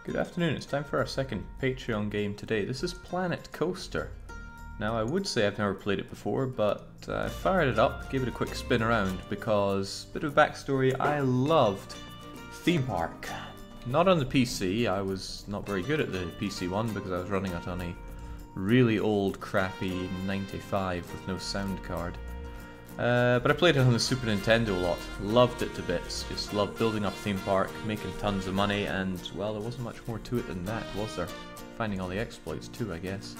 Good afternoon, it's time for our second Patreon game today. This is Planet Coaster. Now I would say I've never played it before, but I fired it up, gave it a quick spin around because, bit of backstory, I loved Theme Park. Not on the PC, I was not very good at the PC one because I was running it on a really old crappy 95 with no sound card. But I played it on the Super Nintendo a lot, loved it to bits, just loved building up Theme Park, making tons of money, and well, there wasn't much more to it than that, was there? Finding all the exploits too, I guess.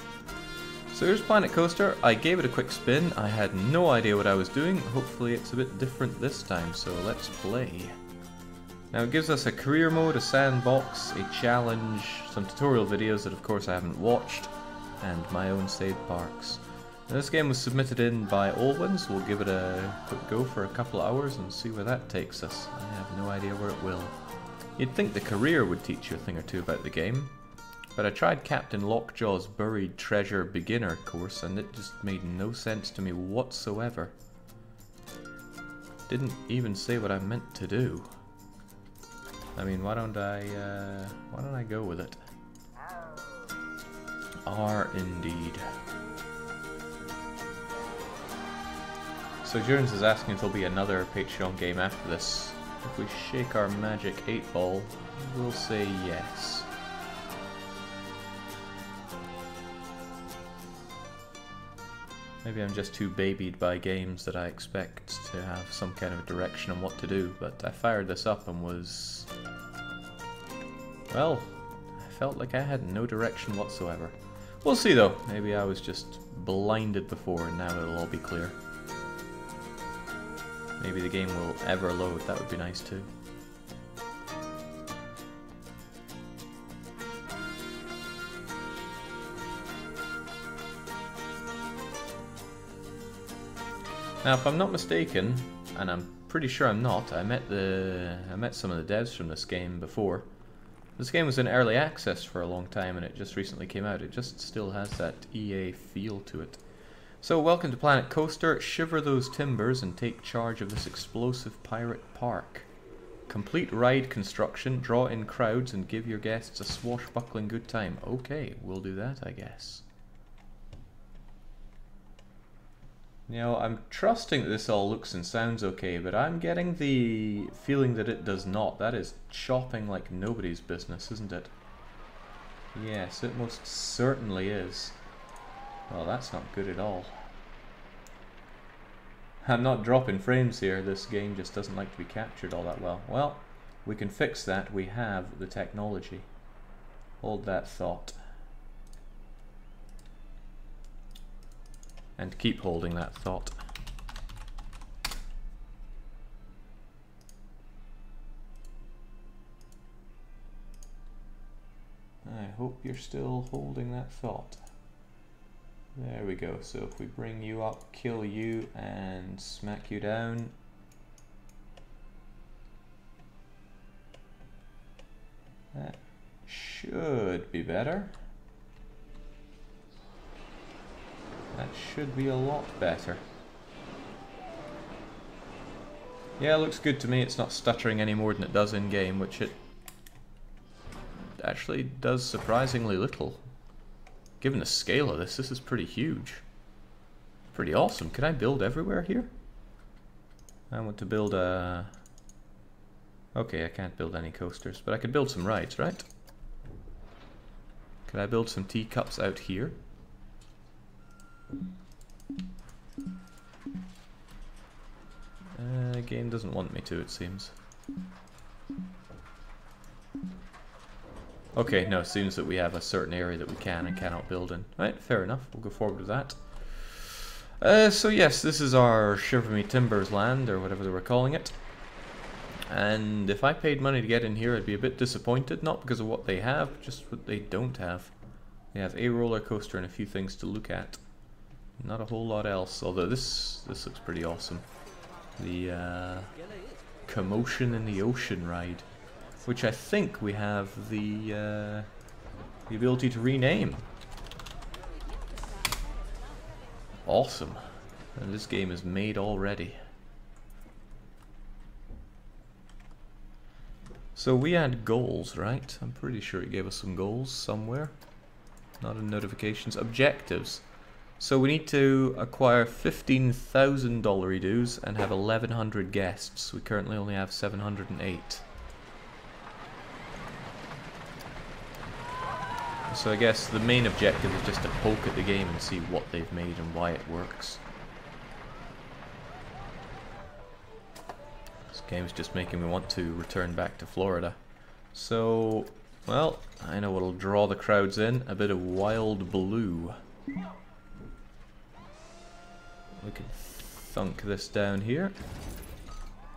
So here's Planet Coaster. I gave it a quick spin, I had no idea what I was doing, hopefully it's a bit different this time, so let's play. Now it gives us a career mode, a sandbox, a challenge, some tutorial videos that of course I haven't watched, and my own saved parks. Now, this game was submitted in by Olwins. We'll give it a quick go for a couple of hours and see where that takes us. I have no idea where it will. You'd think the career would teach you a thing or two about the game, but I tried Captain Lockjaw's Buried Treasure Beginner course and it just made no sense to me whatsoever. Didn't even say what I meant to do. I mean, why don't I go with it? R indeed. So Jones is asking if there'll be another Patreon game after this. If we shake our magic 8-ball, we'll say yes. Maybe I'm just too babied by games that I expect to have some kind of direction on what to do, but I fired this up and was... well, I felt like I had no direction whatsoever. We'll see though, maybe I was just blinded before and now it'll all be clear. Maybe the game will ever load, that would be nice too. Now if I'm not mistaken, and I'm pretty sure I'm not, I met some of the devs from this game before. This game was in early access for a long time and it just recently came out. It just still has that EA feel to it. So welcome to Planet Coaster, shiver those timbers and take charge of this explosive pirate park. Complete ride construction, draw in crowds and give your guests a swashbuckling good time. Okay, we'll do that I guess. You know, I'm trusting that this all looks and sounds okay, but I'm getting the feeling that it does not. That is chopping like nobody's business, isn't it? Yes, it most certainly is. Well, that's not good at all. I'm not dropping frames here, this game just doesn't like to be captured all that well. Well, we can fix that, we have the technology. Hold that thought. And keep holding that thought. I hope you're still holding that thought. There we go, so if we bring you up, kill you, and smack you down. That should be better. That should be a lot better. Yeah, it looks good to me. It's not stuttering any more than it does in-game, which it actually does surprisingly little. Given the scale of this is pretty huge. Pretty awesome. Can I build everywhere here? I want to build a... okay, I can't build any coasters, but I could build some rides, right? Could I build some teacups out here? The game doesn't want me to, it seems. Okay, no, it seems that we have a certain area that we can and cannot build in. Right, fair enough, we'll go forward with that. So yes, this is our Shiver Me Timbers land, or whatever they were calling it. And if I paid money to get in here, I'd be a bit disappointed, not because of what they have, just what they don't have. They have a roller coaster and a few things to look at. Not a whole lot else, although this looks pretty awesome. The Commotion in the Ocean ride. Which I think we have the ability to rename. Awesome. And this game is made already. So we had goals, right? I'm pretty sure it gave us some goals somewhere. Not in notifications. Objectives. So we need to acquire 15,000 dollary dues and have 1,100 guests. We currently only have 708. So I guess the main objective is just to poke at the game and see what they've made and why it works. This game's just making me want to return back to Florida. So, well, I know what'll draw the crowds in. A bit of Wild Blue. We can thunk this down here.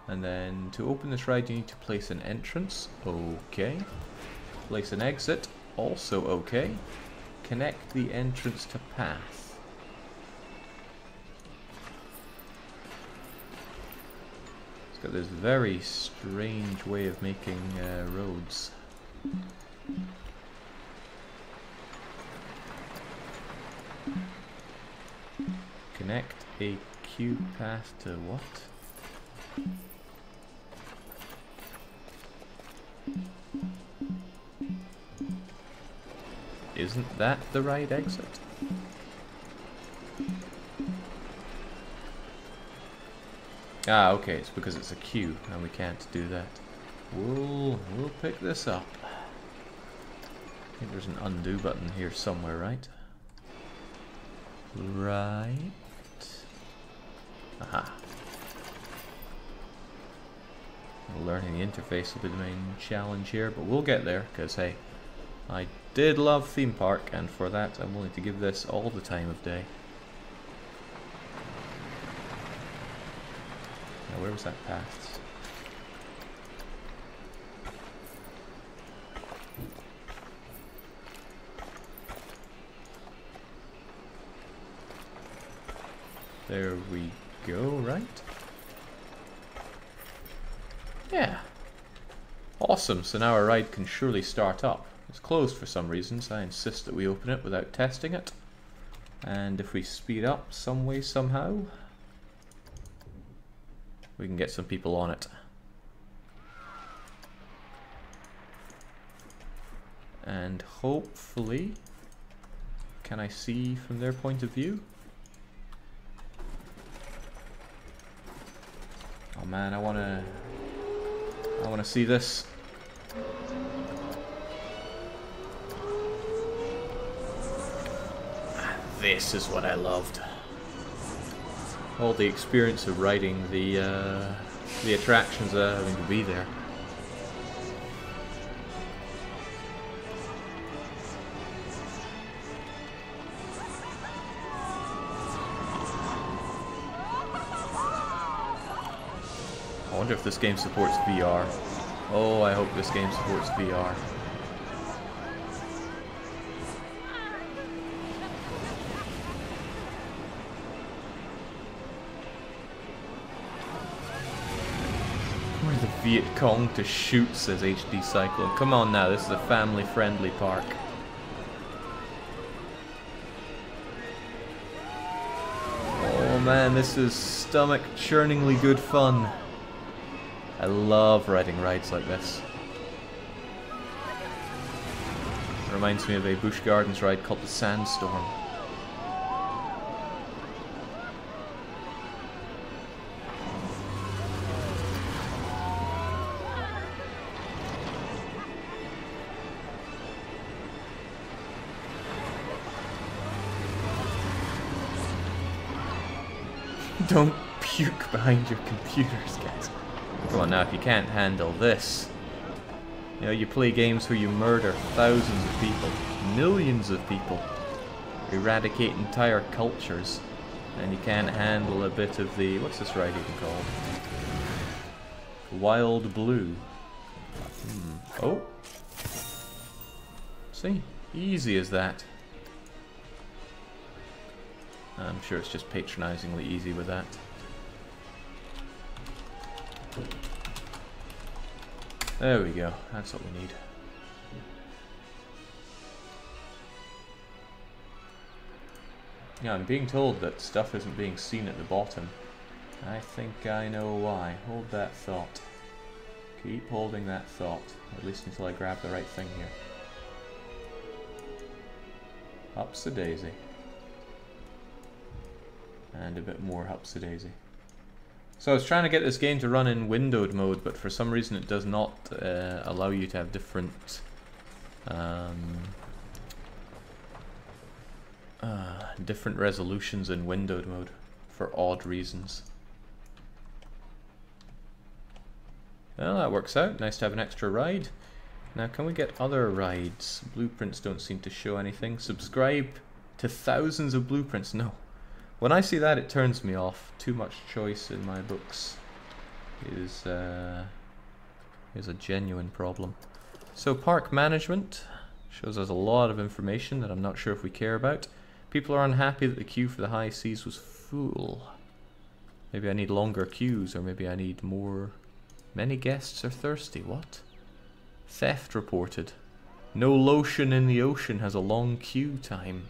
And then to open this ride you need to place an entrance. Okay. Place an exit. Also okay. Connect the entrance to path. It's got this very strange way of making roads. Connect a queue path to what? Isn't that the right exit? Ah, okay, it's because it's a queue and we can't do that. We'll pick this up. I think there's an undo button here somewhere, right? Right. Aha. Learning the interface will be the main challenge here, but we'll get there, because hey, I did love Theme Park, and for that I'm willing to give this all the time of day. Now where was that path? There we go, right? Yeah. Awesome, so now our ride can surely start up. It's closed for some reasons. I insist that we open it without testing it. And if we speed up some way, somehow, we can get some people on it. And hopefully, can I see from their point of view? Oh man, I wanna see this. This is what I loved. All the experience of riding the attractions having to be there. I wonder if this game supports VR. Oh, I hope this game supports VR. Where's the Viet Cong to shoot, says HD Cyclone. Come on now, this is a family-friendly park. Oh man, this is stomach-churningly good fun. I love riding rides like this. It reminds me of a Busch Gardens ride called the Sandstorm. Don't puke behind your computers, guys. Come on now, if you can't handle this. You know, you play games where you murder thousands of people, millions of people, eradicate entire cultures, and you can't handle a bit of the... what's this ride even called? Wild Blue. Oh. See? Easy as that. I'm sure it's just patronizingly easy with that. There we go, that's what we need. Yeah, I'm being told that stuff isn't being seen at the bottom. I think I know why. Hold that thought. Keep holding that thought, at least until I grab the right thing here. Upsy-daisy. And a bit more upsy-daisy. So I was trying to get this game to run in windowed mode, but for some reason it does not allow you to have different different resolutions in windowed mode for odd reasons. Well, that works out. Nice to have an extra ride. Now, can we get other rides? Blueprints don't seem to show anything. Subscribe to thousands of blueprints. No. When I see that, it turns me off. Too much choice in my books is a genuine problem. So, park management shows us a lot of information that I'm not sure if we care about. People are unhappy that the queue for the high seas was full. Maybe I need longer queues, or maybe I need more... Many guests are thirsty. What? Theft reported. No lotion in the ocean has a long queue time.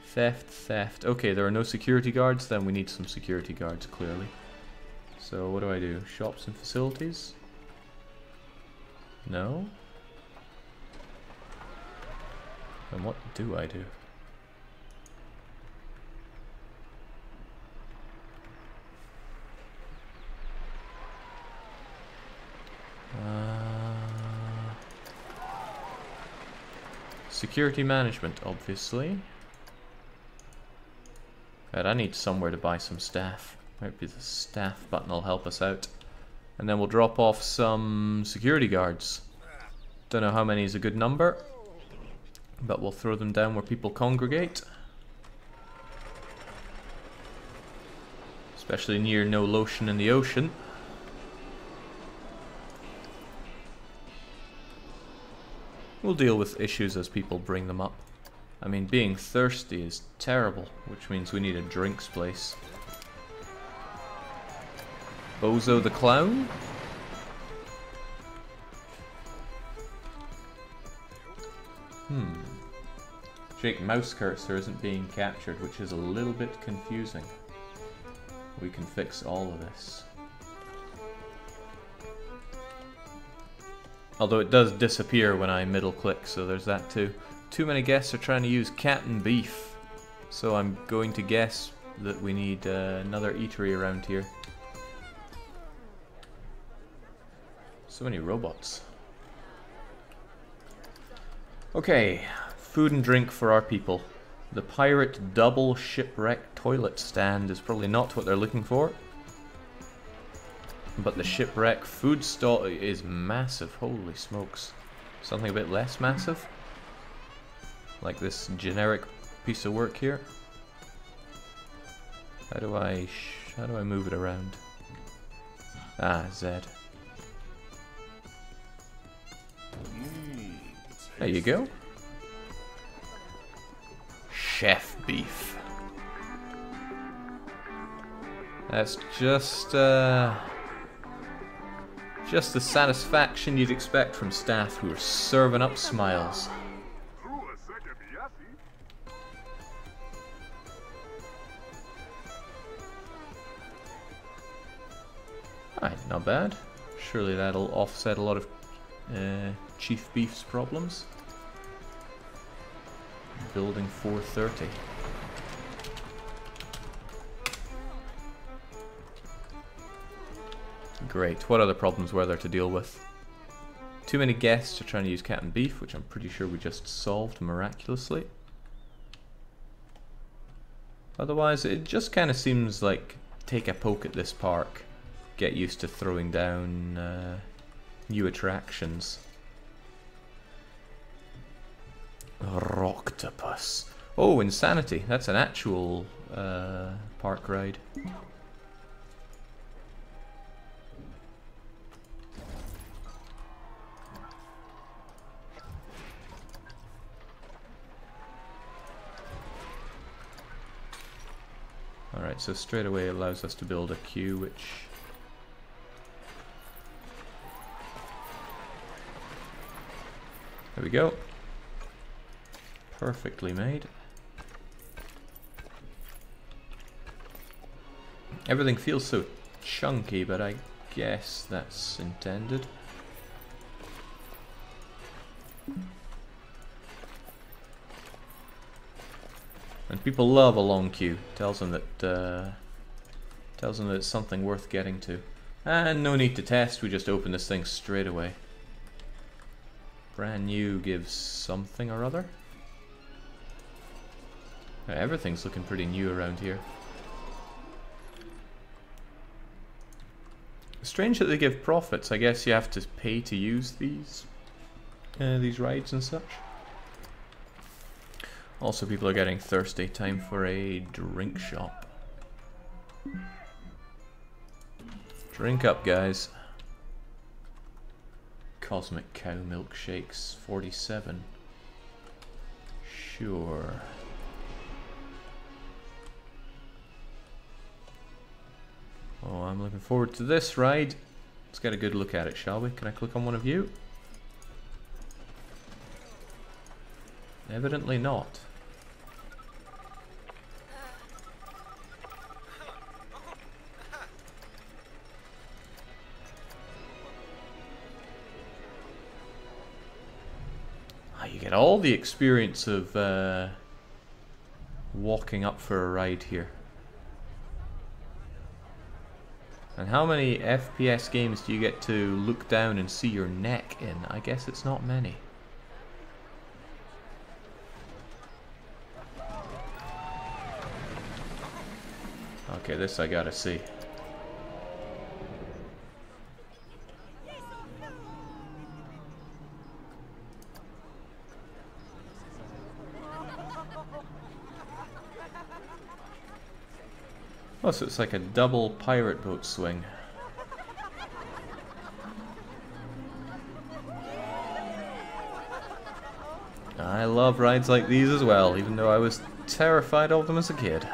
Theft. Okay, there are no security guards, then we need some security guards, clearly. So what do I do? Shops and facilities? No? Then what do I do? Security management, obviously. Right, I need somewhere to buy some staff. Might be the staff button will help us out. And then we'll drop off some security guards. Don't know how many is a good number, but we'll throw them down where people congregate. Especially near no lotion in the ocean. We'll deal with issues as people bring them up. I mean, being thirsty is terrible, which means we need a drinks place. Bozo the Clown? Jake Mouse Cursor isn't being captured, which is a little bit confusing. We can fix all of this. Although it does disappear when I middle click, so there's that too. Too many guests are trying to use Captain Beef, so I'm going to guess that we need another eatery around here. So many robots. Okay, food and drink for our people. The pirate double shipwreck toilet stand is probably not what they're looking for. But the shipwreck food stall is massive, holy smokes. Something a bit less massive? Like this generic piece of work here. How do I move it around? Ah, Z. There you go. Chef beef. That's just the satisfaction you'd expect from staff who are serving up smiles. Alright, not bad. Surely that'll offset a lot of Chief Beef's problems. Building 430. Great. What other problems were there to deal with? Too many guests are trying to use Captain Beef, which I'm pretty sure we just solved miraculously. Otherwise, it just kind of seems like take a poke at this park. Get used to throwing down new attractions. Rocktopus. Oh, Insanity. That's an actual park ride. Alright, so straight away it allows us to build a queue, which... There we go. Perfectly made. Everything feels so chunky, but I guess that's intended. And people love a long queue. Tells them that it's something worth getting to. And no need to test, we just open this thing straight away. Brand new gives something or other. Everything's looking pretty new around here. Strange that they give profits. I guess you have to pay to use these rides and such. Also, people are getting thirsty. Time for a drink shop. Drink up, guys. Cosmic Cow milkshakes, 47. Sure. Oh, I'm looking forward to this ride. Let's get a good look at it, shall we? Can I click on one of you? Evidently not. You get all the experience of walking up for a ride here. And how many FPS games do you get to look down and see your neck in? I guess it's not many. Okay, this I gotta see. Oh, so it's like a double pirate boat swing. I love rides like these as well, even though I was terrified of them as a kid.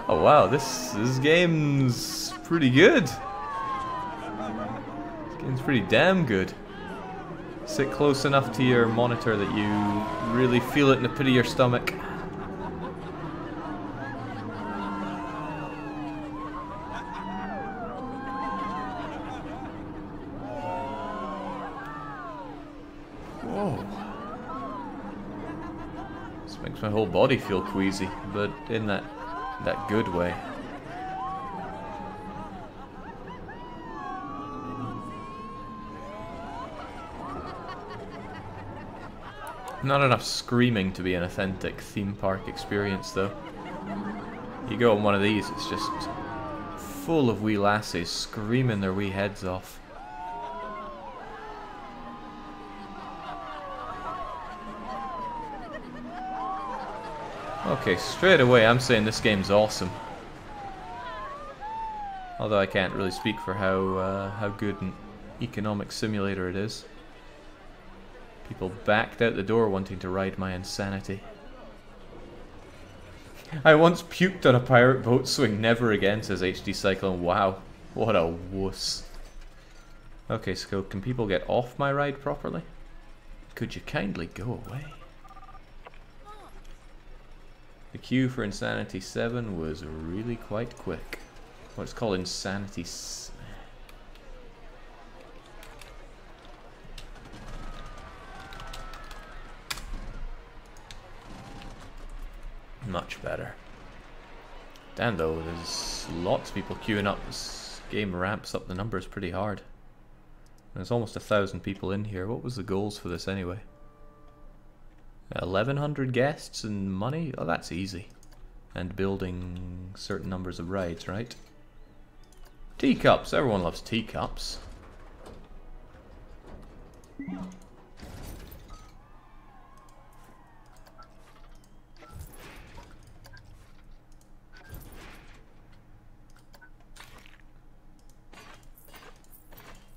Oh wow, this game's pretty good. This game's pretty damn good. Sit close enough to your monitor that you really feel it in the pit of your stomach. Whoa. This makes my whole body feel queasy, but in that good way. Not enough screaming to be an authentic theme park experience, though. You go on one of these, it's just full of wee lassies screaming their wee heads off. Okay, straight away I'm saying this game's awesome. Although I can't really speak for how good an economic simulator it is. People backed out the door wanting to ride my insanity. I once puked on a pirate boat swing. Never again, says HD Cyclone. Wow, what a wuss. Okay, so can people get off my ride properly? Could you kindly go away? The queue for Insanity 7 was really quite quick. What's called Insanity... Much better. Damn though, there's lots of people queuing up. This game ramps up the numbers pretty hard. There's almost 1,000 people in here. What was the goals for this anyway? 1,100 guests and money? Oh, that's easy. And building certain numbers of rides, right? Teacups! Everyone loves teacups.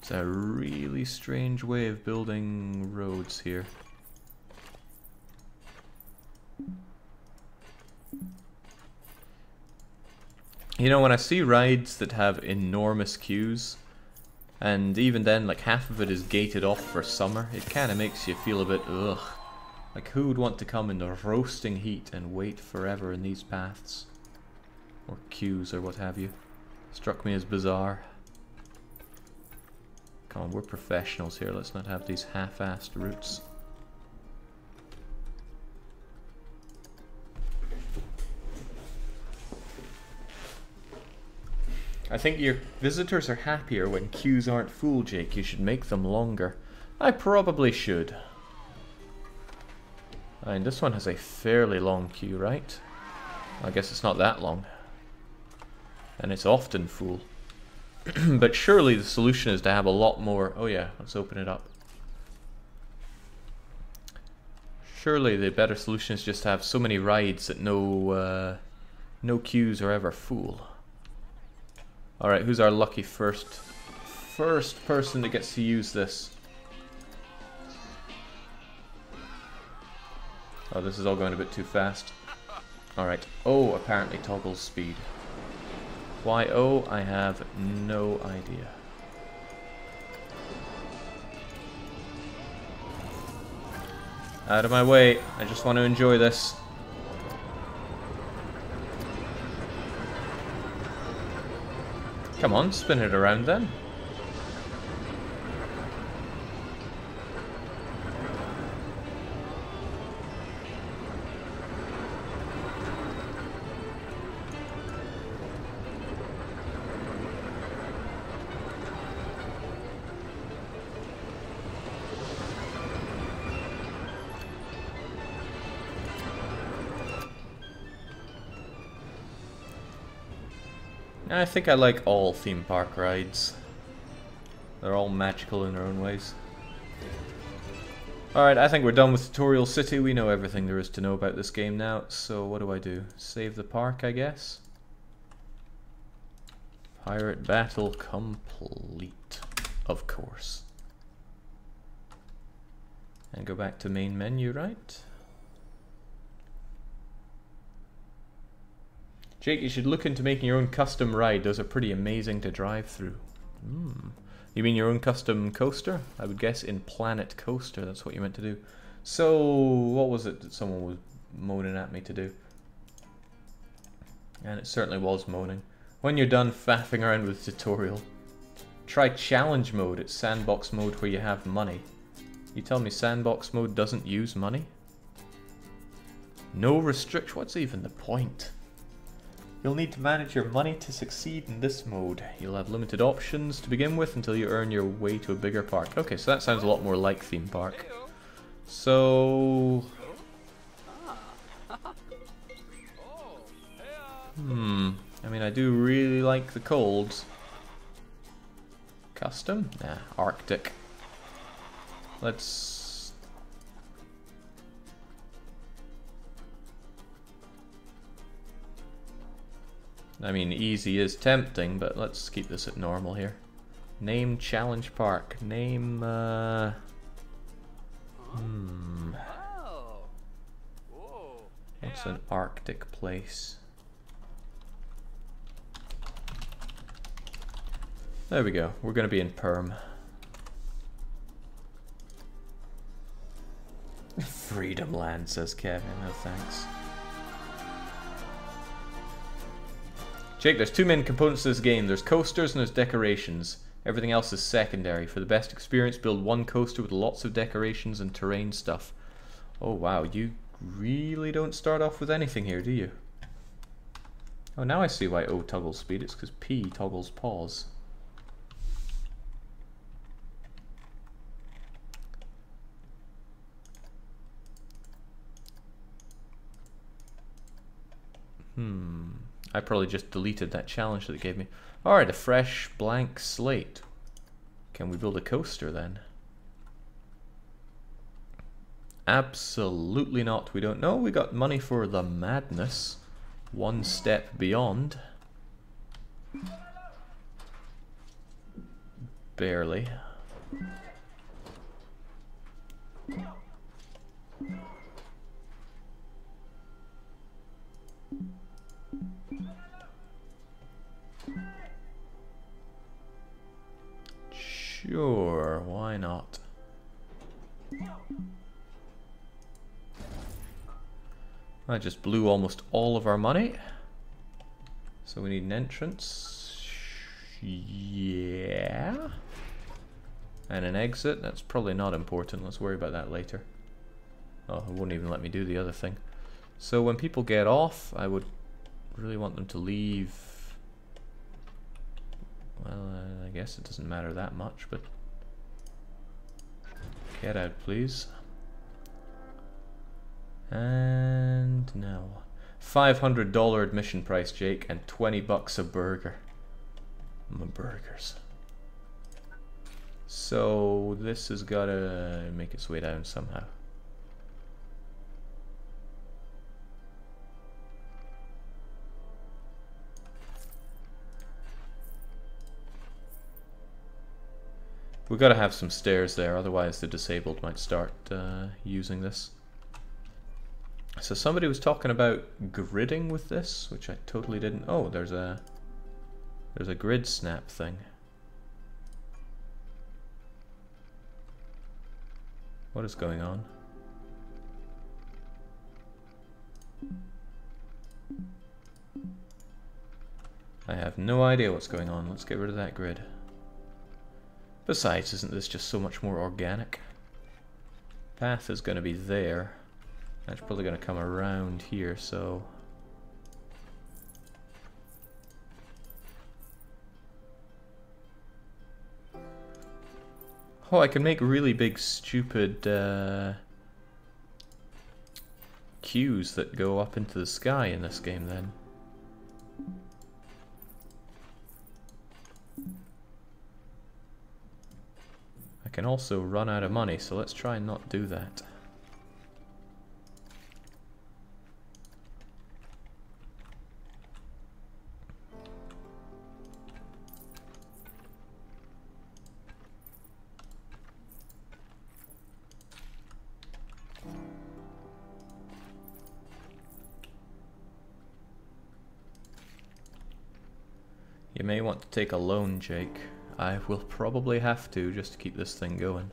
It's a really strange way of building roads here. You know, when I see rides that have enormous queues, and even then like half of it is gated off for summer, it kind of makes you feel a bit ugh. Like, who would want to come in the roasting heat and wait forever in these paths? Or queues or what have you. Struck me as bizarre. Come on, we're professionals here, let's not have these half-assed routes. I think your visitors are happier when queues aren't full, Jake. You should make them longer. I probably should. And this one has a fairly long queue, right? I guess it's not that long. And it's often full. But surely the solution is to have a lot more... Oh yeah, let's open it up. Surely the better solution is just to have so many rides that no queues are ever full. Alright, who's our lucky first person that gets to use this? Oh, this is all going a bit too fast. Alright. Oh, apparently toggles speed. Why oh, I have no idea. Out of my way. I just want to enjoy this. Come on, spin it around then. I think I like all theme park rides. They're all magical in their own ways. Alright, I think we're done with Tutorial City. We know everything there is to know about this game now. So what do? Save the park, I guess? Pirate battle complete. Of course. And go back to main menu, right? Jake, you should look into making your own custom ride. Those are pretty amazing to drive through. You mean your own custom coaster? I would guess in Planet Coaster, that's what you meant to do. So, what was it that someone was moaning at me to do? And it certainly was moaning. When you're done faffing around with the tutorial, try challenge mode. It's sandbox mode where you have money. You tell me sandbox mode doesn't use money? No restriction. What's even the point? You'll need to manage your money to succeed in this mode. You'll have limited options to begin with until you earn your way to a bigger park. Okay, so that sounds a lot more like theme park. So... I mean, I do really like the colds. Custom? Nah, Arctic. Let's... I mean, easy is tempting, but let's keep this at normal here. Name Challenge Park. Name, What's an Arctic place? There we go. We're going to be in Perm. Freedom Land, says Kevin. No thanks. Jake, there's two main components to this game. There's coasters and there's decorations. Everything else is secondary. For the best experience, build one coaster with lots of decorations and terrain stuff. Oh wow, you really don't start off with anything here, do you? Oh, now I see why O toggles speed. It's because P toggles pause. I probably just deleted that challenge that it gave me. Alright, a fresh blank slate. Can we build a coaster then? Absolutely not. We don't know. We got money for the madness. One step beyond. Barely. Sure, why not? I just blew almost all of our money. So we need an entrance. Yeah. And an exit. That's probably not important. Let's worry about that later. Oh, it won't even let me do the other thing. So when people get off, I would really want them to leave. Well, I guess it doesn't matter that much, but get out, please. And now, $500 admission price, Jake, and $20 a burger. My burgers. So this has got to make its way down somehow. We've got to have some stairs there, otherwise the disabled might start using this. So somebody was talking about gridding with this, which I totally didn't. Oh, there's a grid snap thing. What is going on? I have no idea what's going on. Let's get rid of that grid. Besides, isn't this just so much more organic? Path is going to be there. That's probably going to come around here, so... Oh, I can make really big, stupid queues that go up into the sky in this game, then. I can also run out of money, so let's try and not do that. You may want to take a loan, Jake. I will probably have to, just to keep this thing going.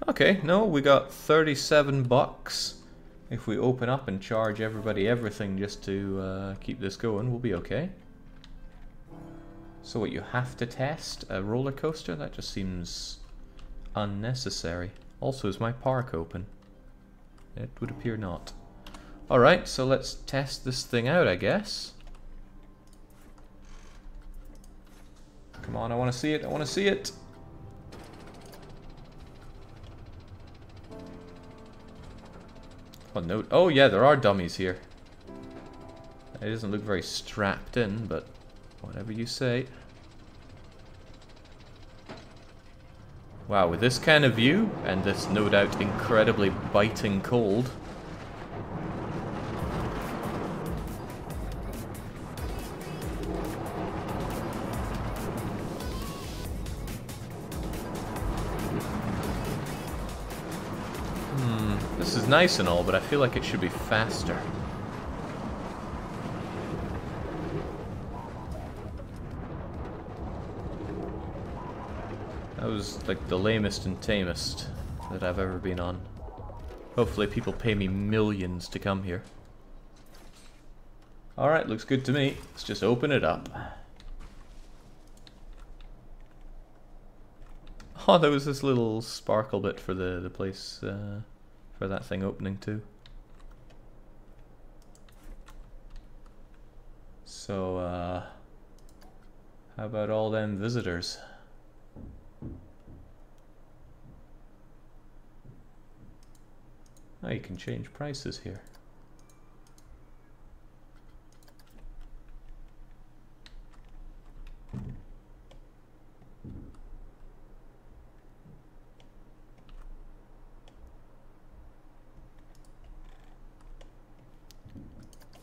Okay, no, we got $37. If we open up and charge everybody everything just to keep this going, we'll be okay. So what, you have to test a roller coaster? That just seems unnecessary. Also, is my park open? It would appear not. Alright, so let's test this thing out, I guess. Come on, I want to see it, I want to see it! Oh, no. Oh yeah, there are dummies here. It doesn't look very strapped in, but whatever you say. Wow, with this kind of view, and this no doubt incredibly biting cold. This is nice and all, but I feel like it should be faster. That was like the lamest and tamest that I've ever been on. Hopefully people pay me millions to come here. Alright, looks good to me. Let's just open it up. Oh, there was this little sparkle bit for the place, for that thing opening too. So, how about all them visitors? Oh, you can change prices here.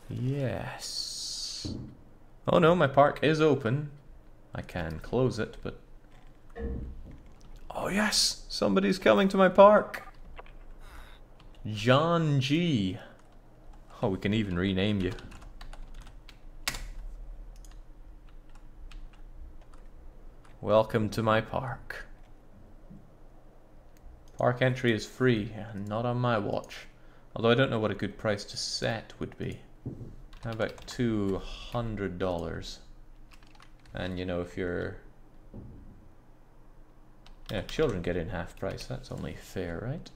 Yes. Oh no, my park is open. I can close it, but... Oh yes! Somebody's coming to my park! John G. Oh, we can even rename you. Welcome to my park. Park entry is free, not on my watch. Although I don't know what a good price to set would be. How about $200? And you know, if you're... yeah, children get in half price, that's only fair, right?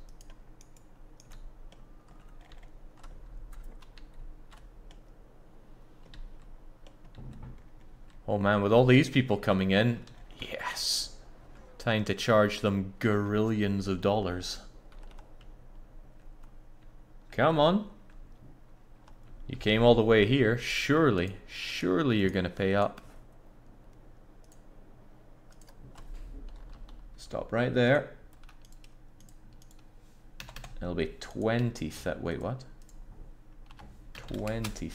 Oh man, with all these people coming in, yes! Time to charge them gorillions of dollars. Come on. You came all the way here, surely you're gonna pay up. Stop right there. It'll be 20 wait, what? 20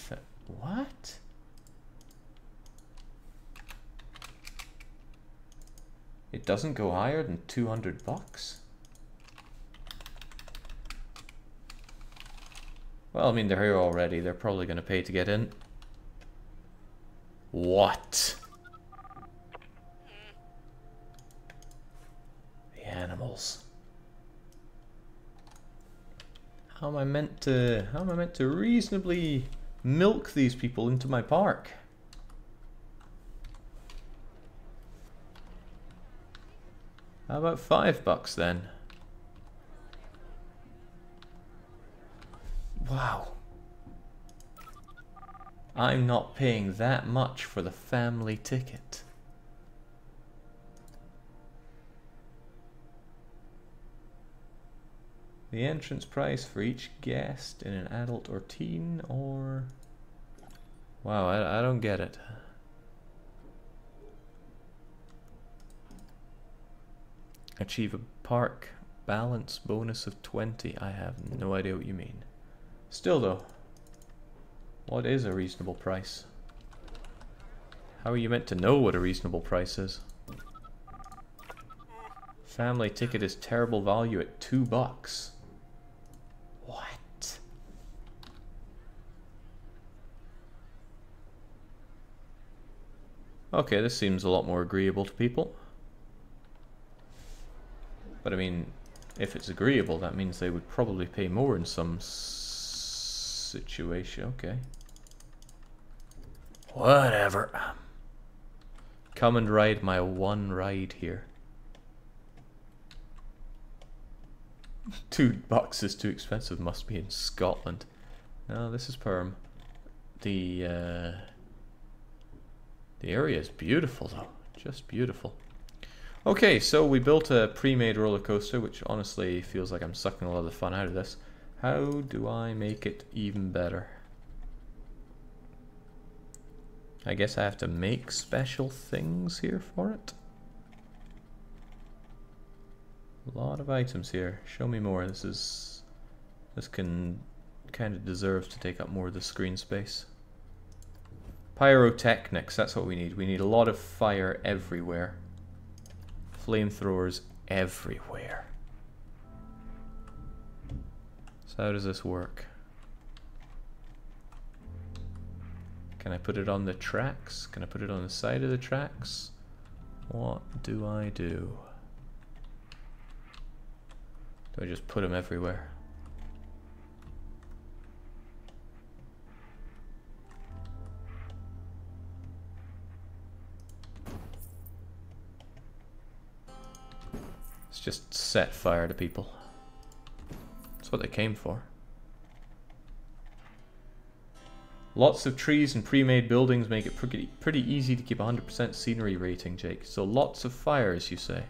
what? It doesn't go higher than 200 bucks? Well, I mean, they're here already. They're probably going to pay to get in. What? The animals. How am I meant to reasonably milk these people into my park? How about $5 then? Wow. I'm not paying that much for the family ticket. The entrance price for each guest in an adult or teen, or... wow, I don't get it. Achieve a park balance bonus of 20. I have no idea what you mean. Still though, what is a reasonable price? How are you meant to know what a reasonable price is? Family ticket is terrible value at $2. What? Okay, this seems a lot more agreeable to people. But I mean, if it's agreeable, that means they would probably pay more in some situation. Okay. Whatever. Come and ride my one ride here. $2 is too expensive. Must be in Scotland. No, this is Perm. The area is beautiful though. Just beautiful. Okay, so we built a pre-made roller coaster, which honestly feels like I'm sucking a lot of the fun out of this. How do I make it even better? I guess I have to make special things here for it. A lot of items here. Show me more. This can kind of deserves to take up more of the screen space. Pyrotechnics, that's what we need. We need a lot of fire everywhere. Flamethrowers everywhere. So how does this work? Can I put it on the tracks? Can I put it on the side of the tracks? What do I do? Do I just put them everywhere? Let's just set fire to people. That's what they came for. Lots of trees and pre-made buildings make it pretty easy to keep 100% scenery rating, Jake. So lots of fires, you say?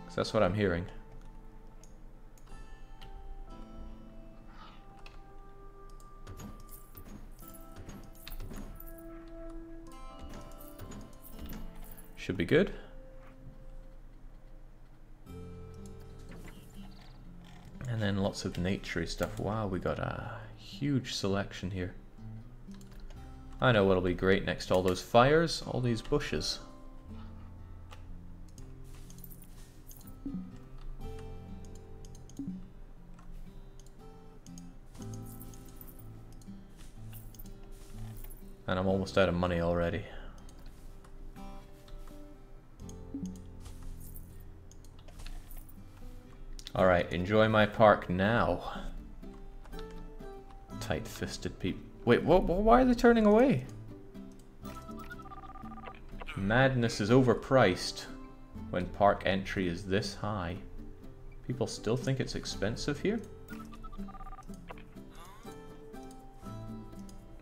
'Cause that's what I'm hearing. Should be good. And then lots of naturey stuff. Wow, we got a huge selection here. I know what'll be great next to all those fires, all these bushes. And I'm almost out of money already. Alright, enjoy my park now. Tight-fisted people. Wait, what? Why are they turning away? Madness is overpriced when park entry is this high. People still think it's expensive here?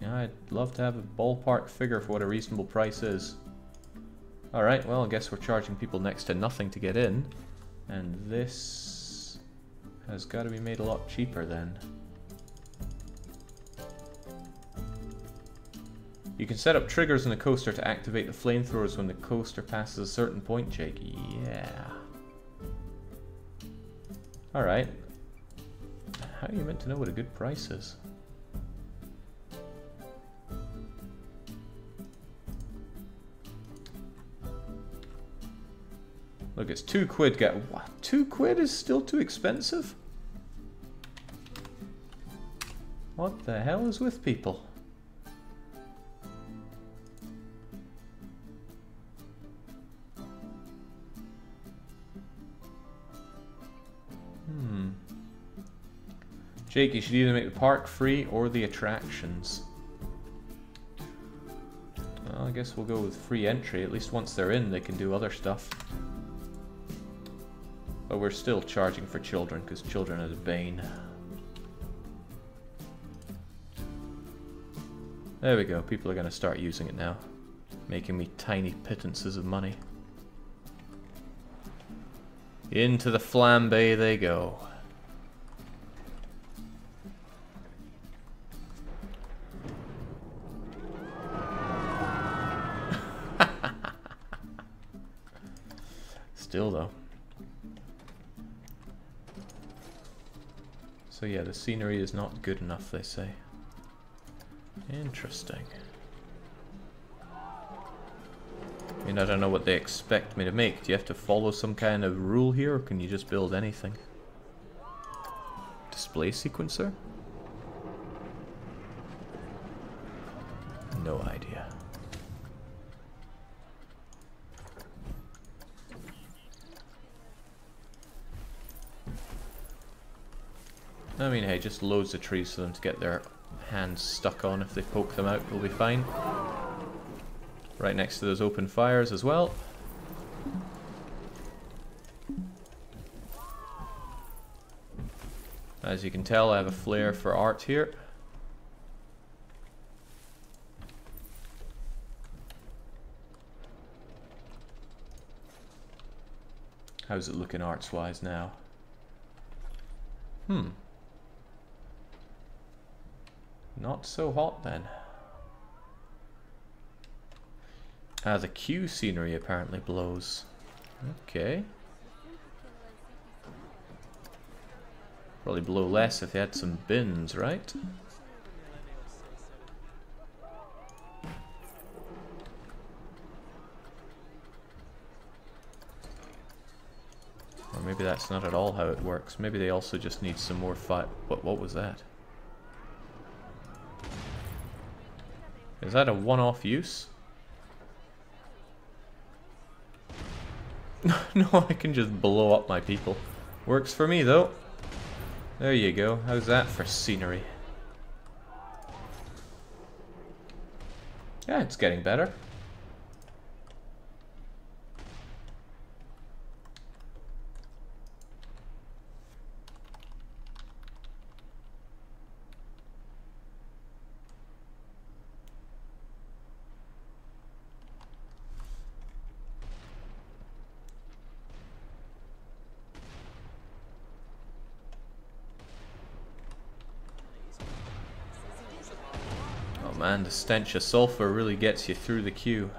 Yeah, I'd love to have a ballpark figure for what a reasonable price is. Alright, well, I guess we're charging people next to nothing to get in. And this has got to be made a lot cheaper then. You can set up triggers in the coaster to activate the flamethrowers when the coaster passes a certain point, Jake. Yeah. Alright. How are you meant to know what a good price is? Look, it's £2. What? £2 is still too expensive? What the hell is with people? Jake, you should either make the park free or the attractions. Well, I guess we'll go with free entry. At least once they're in, they can do other stuff. But we're still charging for children, because children are the bane. There we go, people are going to start using it now. Making me tiny pittances of money. Into the flambe they go. Still though. So yeah, the scenery is not good enough, they say. Interesting. I mean, I don't know what they expect me to make. Do you have to follow some kind of rule here, or can you just build anything? Display sequencer? No idea. I mean, hey, just loads of trees for them to get their hands stuck on. If they poke them out, they'll be fine. Right next to those open fires as well. As you can tell, I have a flair for art here. How's it looking arts-wise now? Not so hot then. Ah, the queue scenery apparently blows. Okay. Probably blow less if they had some bins, right? Or maybe that's not at all how it works. Maybe they also just need some more What was that? Is that a one-off use? No, I can just blow up my people. Works for me though. There you go. How's that for scenery? Yeah, it's getting better. Man, the stench of sulfur really gets you through the queue.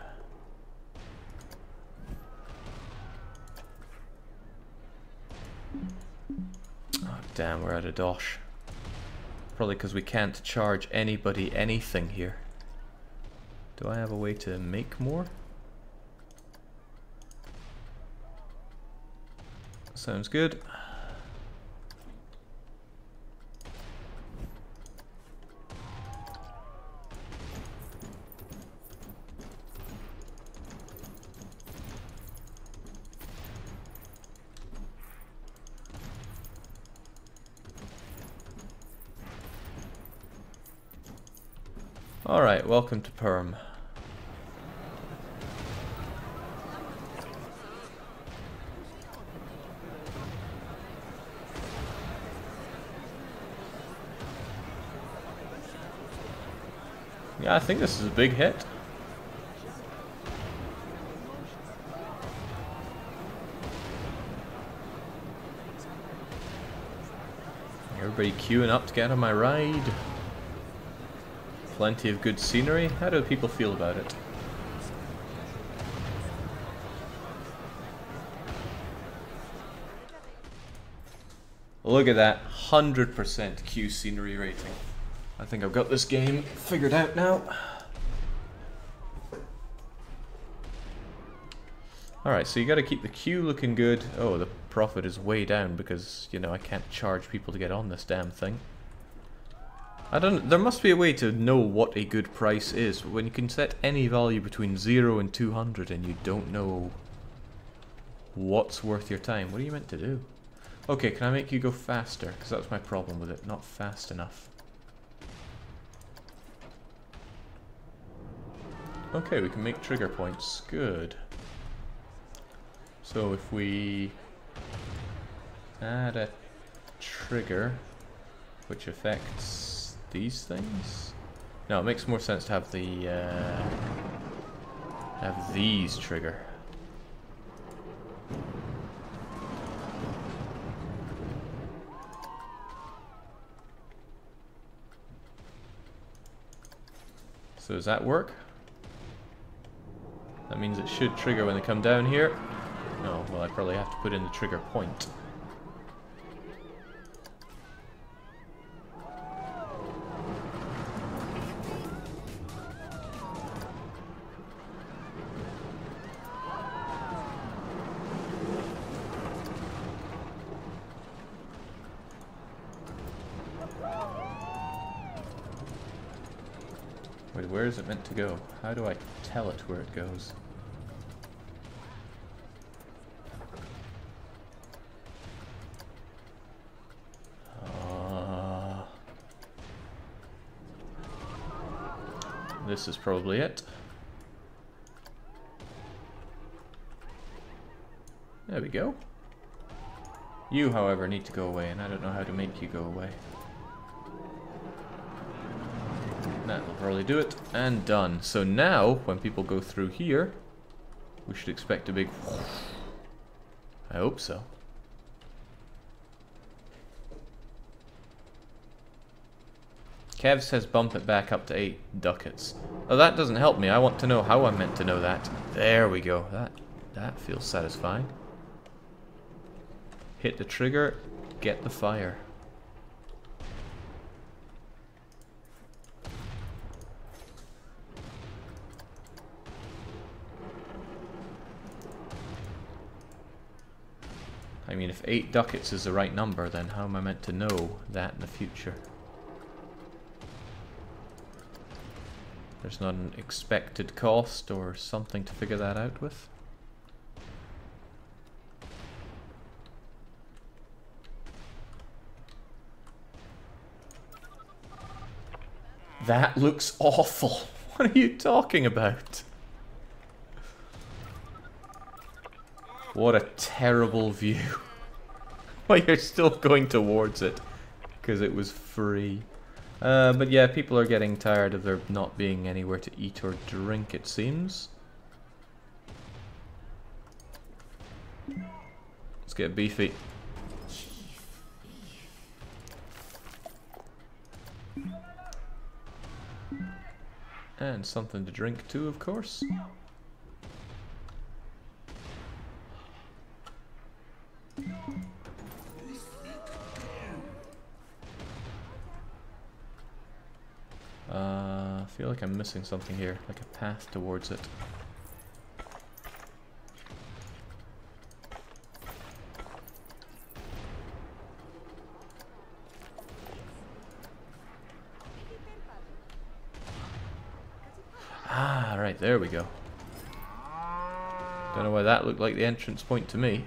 Oh damn, we're out of dosh. Probably because we can't charge anybody anything here. Do I have a way to make more? Sounds good. Alright, welcome to Perm. Yeah, I think this is a big hit. Everybody queuing up to get on my ride. Plenty of good scenery. How do people feel about it? Look at that, 100% queue scenery rating. I think I've got this game figured out now. Alright, so you gotta keep the queue looking good. Oh, the profit is way down because, you know, I can't charge people to get on this damn thing. There must be a way to know what a good price is, but when you can set any value between 0 and 200 and you don't know what's worth your time, what are you meant to do? Okay, can I make you go faster? Because that's my problem with it, not fast enough. Okay, we can make trigger points. Good. So if we add a trigger which affects these things? No, it makes more sense to have the have these trigger. So does that work? That means it should trigger when they come down here. No, well I probably have to put in the trigger point. Wait, where is it meant to go? How do I tell it where it goes? This is probably it. There we go. You, however, need to go away, and I don't know how to make you go away. That'll probably do it, and done. So now, when people go through here, we should expect a big whoosh. I hope so. Kev says bump it back up to 8 ducats. Oh, that doesn't help me. I want to know how I'm meant to know that. There we go. That feels satisfying. Hit the trigger, get the fire. I mean, if 8 ducats is the right number, then how am I meant to know that in the future? There's not an expected cost or something to figure that out with? That looks awful. What are you talking about? What a terrible view. Well, you're still going towards it because it was free. But yeah, people are getting tired of there not being anywhere to eat or drink, it seems. Let's get beefy. And something to drink too, of course. I feel like I'm missing something here, like a path towards it. Ah, right, there we go. Don't know why that looked like the entrance point to me.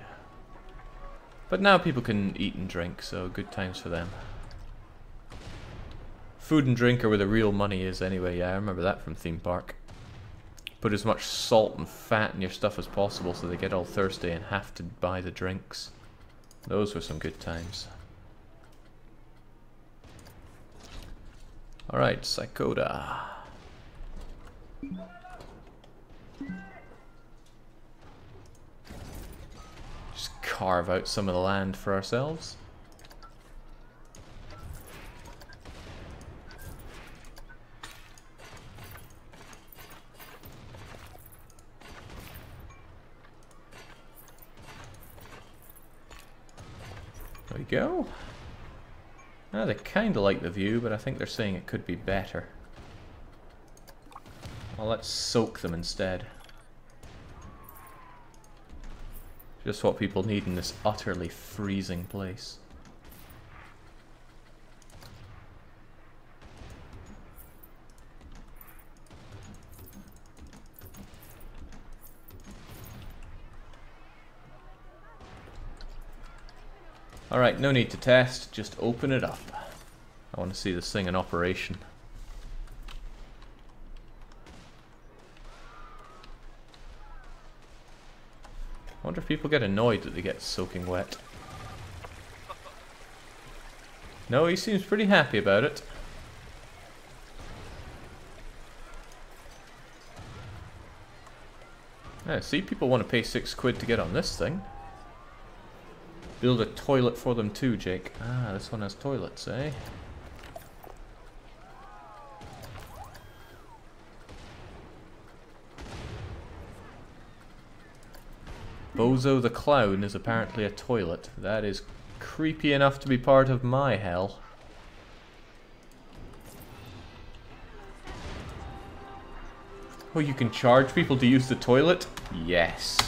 But now people can eat and drink, so good times for them. Food and drink are where the real money is anyway. Yeah, I remember that from Theme Park. Put as much salt and fat in your stuff as possible so they get all thirsty and have to buy the drinks. Those were some good times. Alright, Sycota. Just carve out some of the land for ourselves. There we go. Now they kind of like the view, but I think they're saying it could be better. Well, let's soak them instead. Just what people need in this utterly freezing place. Alright, no need to test, just open it up. I want to see this thing in operation. I wonder if people get annoyed that they get soaking wet. No, he seems pretty happy about it. Yeah, see, people want to pay £6 to get on this thing. Build a toilet for them too, Jake. Ah, this one has toilets, eh? Bozo the Clown is apparently a toilet. That is creepy enough to be part of my hell. Oh, you can charge people to use the toilet? Yes.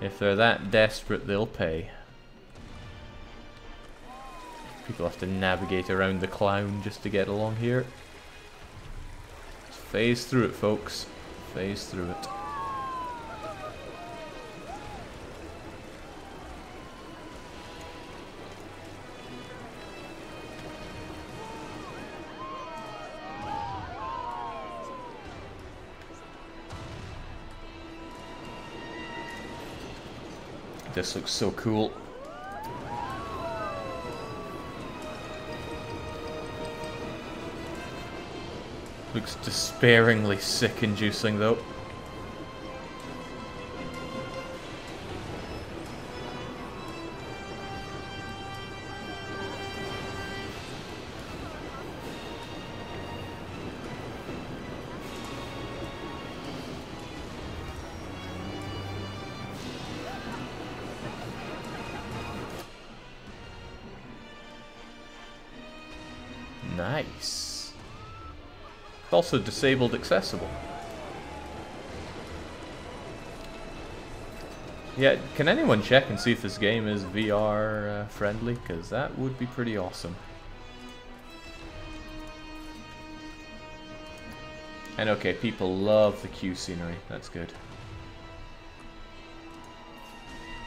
If they're that desperate, they'll pay. People have to navigate around the clown just to get along here. Just phase through it, folks. Phase through it. This looks so cool. Looks despairingly sick-inducing though. Nice. It's also disabled accessible. Yeah, can anyone check and see if this game is VR friendly? Because that would be pretty awesome. And okay, people love the queue scenery. That's good.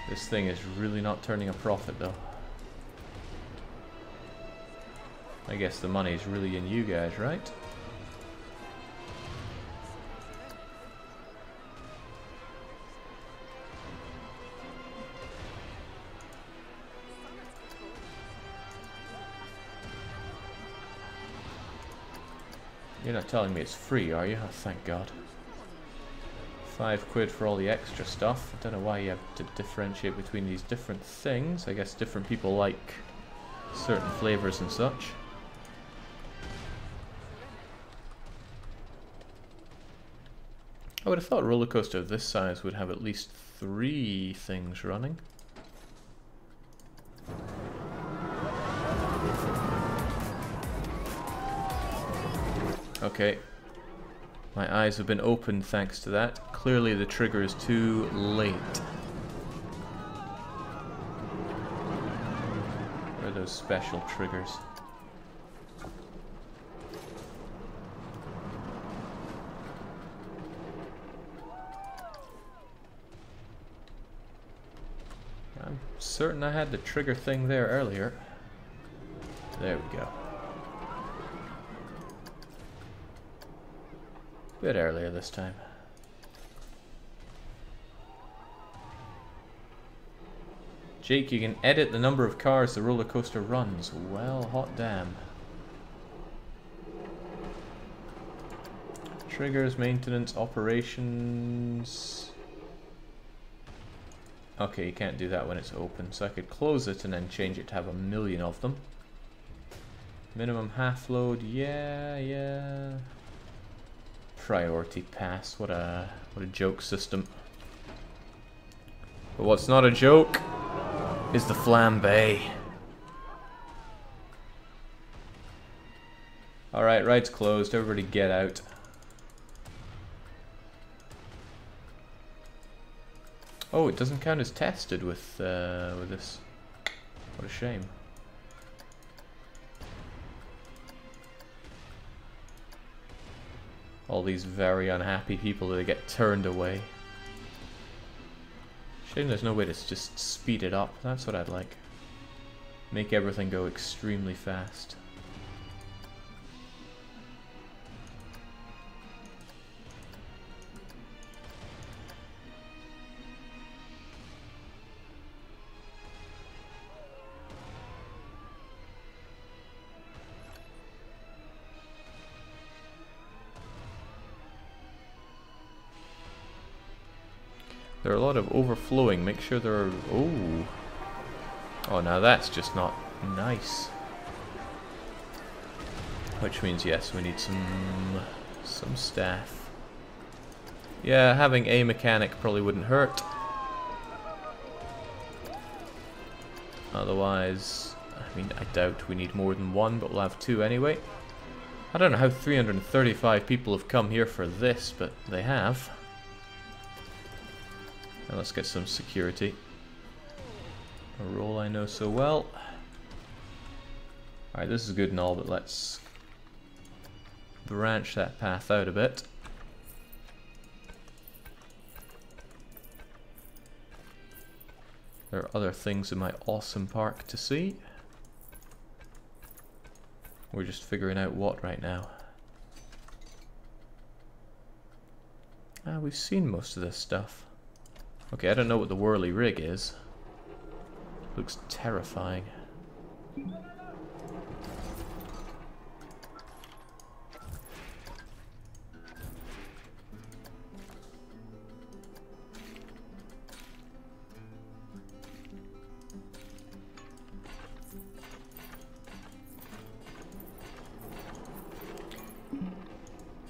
This thing is really not turning a profit though. I guess the money's really in you guys, right? You're not telling me it's free, are you? Oh, thank God. £5 for all the extra stuff. I don't know why you have to differentiate between these different things. I guess different people like certain flavors and such. I would have thought a roller coaster of this size would have at least 3 things running. Okay. My eyes have been opened thanks to that. Clearly the trigger is too late. Where are those special triggers? certain I had the trigger thing there earlier. There we go. Bit earlier this time. Jake, you can edit the number of cars the roller coaster runs. Well, hot damn. Triggers, maintenance, operations. Okay, you can't do that when it's open, so I could close it and then change it to have 1,000,000 of them. Minimum half load, yeah. Priority pass, what a joke system. But what's not a joke is the flambe. Alright, ride's closed, everybody get out. Oh, it doesn't count as tested with this. What a shame. All these very unhappy people that get turned away. Shame there's no way to just speed it up. That's what I'd like. Make everything go extremely fast. There are a lot of overflowing. Make sure there are... Oh. Oh, now that's just not nice. Which means, yes, we need some staff. Yeah, having a mechanic probably wouldn't hurt. Otherwise, I mean, I doubt we need more than one, but we'll have two anyway. I don't know how 335 people have come here for this, but they have. Now let's get some security. A role I know so well. Alright, this is good and all, but let's branch that path out a bit. There are other things in my awesome park to see. We're just figuring out what right now. We've seen most of this stuff. Okay, I don't know what the whirly rig is. Looks terrifying.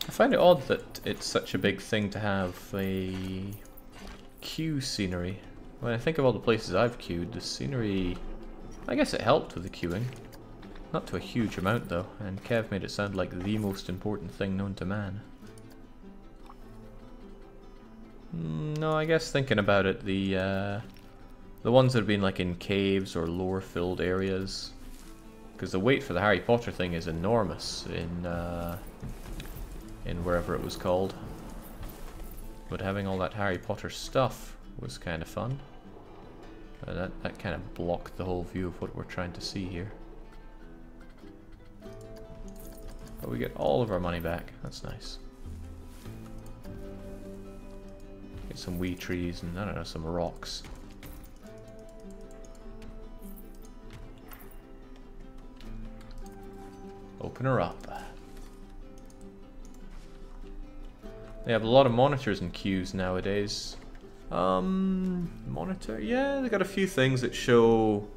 I find it odd that it's such a big thing to have a queue scenery. When I think of all the places I've queued, the scenery, I guess it helped with the queuing. Not to a huge amount though, and Kev made it sound like the most important thing known to man. No, I guess thinking about it, the ones that have been like in caves or lore-filled areas, because the wait for the Harry Potter thing is enormous in wherever it was called. But having all that Harry Potter stuff was kind of fun. That kind of blocked the whole view of what we're trying to see here. But we get all of our money back. That's nice. Get some wee trees and, I don't know, some rocks. Open her up. They have a lot of monitors and queues nowadays. Monitor? Yeah, they got a few things that show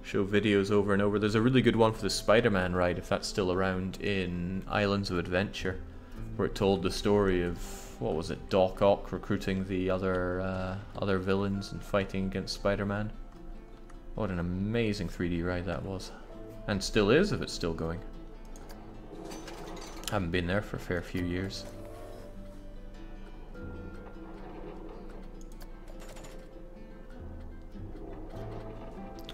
videos over and over. There's a really good one for the Spider-Man ride, if that's still around, in Islands of Adventure, where it told the story of, what was it, Doc Ock recruiting the other villains and fighting against Spider-Man. What an amazing 3D ride that was. And still is, if it's still going. Haven't been there for a fair few years.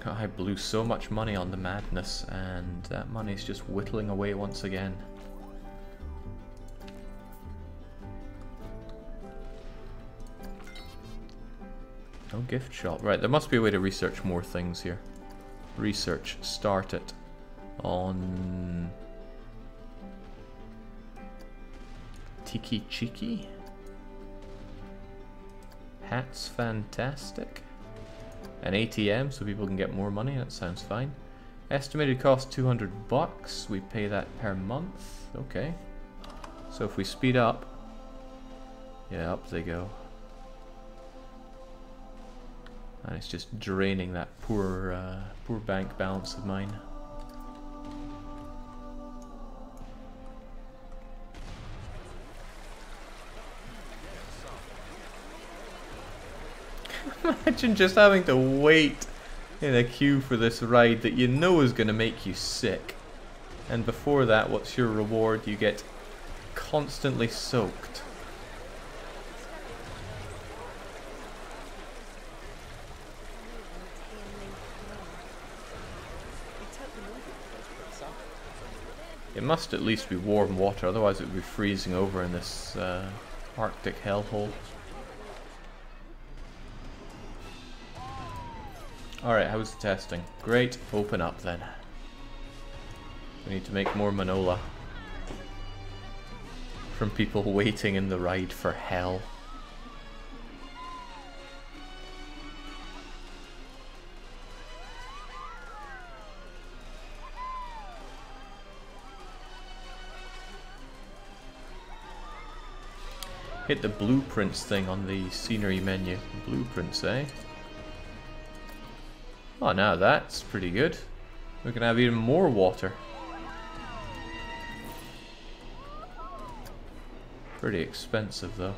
I blew so much money on the madness, and that money's just whittling away once again. No gift shop. Right, there must be a way to research more things here. Research. Start it on Tiki Chiki. Hat's fantastic. An ATM so people can get more money. That sounds fine. Estimated cost $200. We pay that per month. Okay. So if we speed up, yeah, up they go. And it's just draining that poor bank balance of mine. Imagine just having to wait in a queue for this ride that you know is going to make you sick. And before that, what's your reward? You get constantly soaked. It must at least be warm water, otherwise it would be freezing over in this Arctic hellhole. Alright, how's the testing? Great, open up then. We need to make more Manola. From people waiting in the ride for hell. Hit the blueprints thing on the scenery menu. Blueprints, eh? Oh, now that's pretty good. We can have even more water. Pretty expensive though.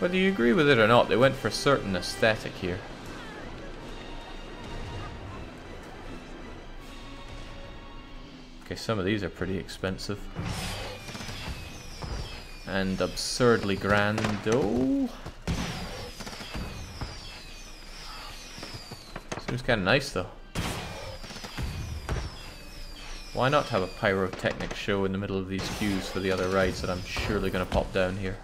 Whether you agree with it or not, they went for a certain aesthetic here. Okay, some of these are pretty expensive. And absurdly grand, though. Seems kind of nice, though. Why not have a pyrotechnic show in the middle of these queues for the other rides that I'm surely going to pop down here?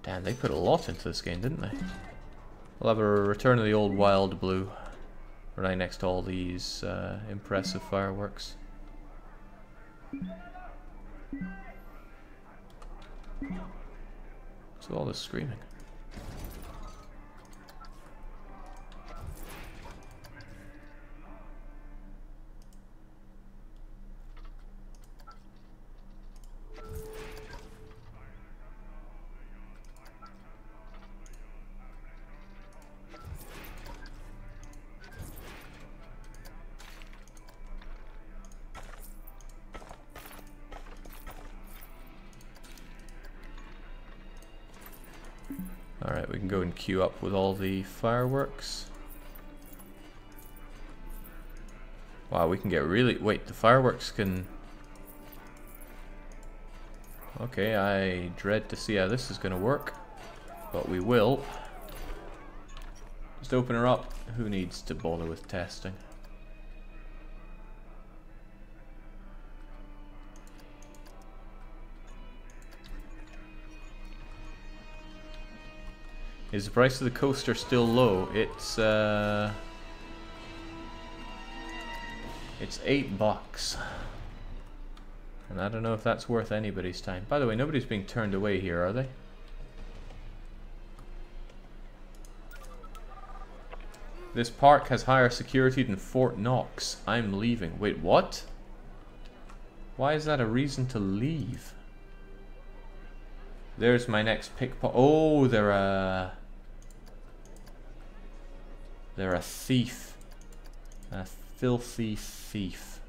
Damn, they put a lot into this game, didn't they? We'll have a return of the old Wild Blue right next to all these impressive fireworks. What's with all this screaming? Alright, we can go and queue up with all the fireworks. Wow, we can get really... Wait, the fireworks can... Okay, I dread to see how this is going to work. But we will. Just open her up. Who needs to bother with testing? Is the price of the coaster still low? It's $8. And I don't know if that's worth anybody's time. By the way, nobody's being turned away here, are they? This park has higher security than Fort Knox. I'm leaving. Wait, what? Why is that a reason to leave? There's my next pickpocket. Oh, they're a thief. A filthy thief.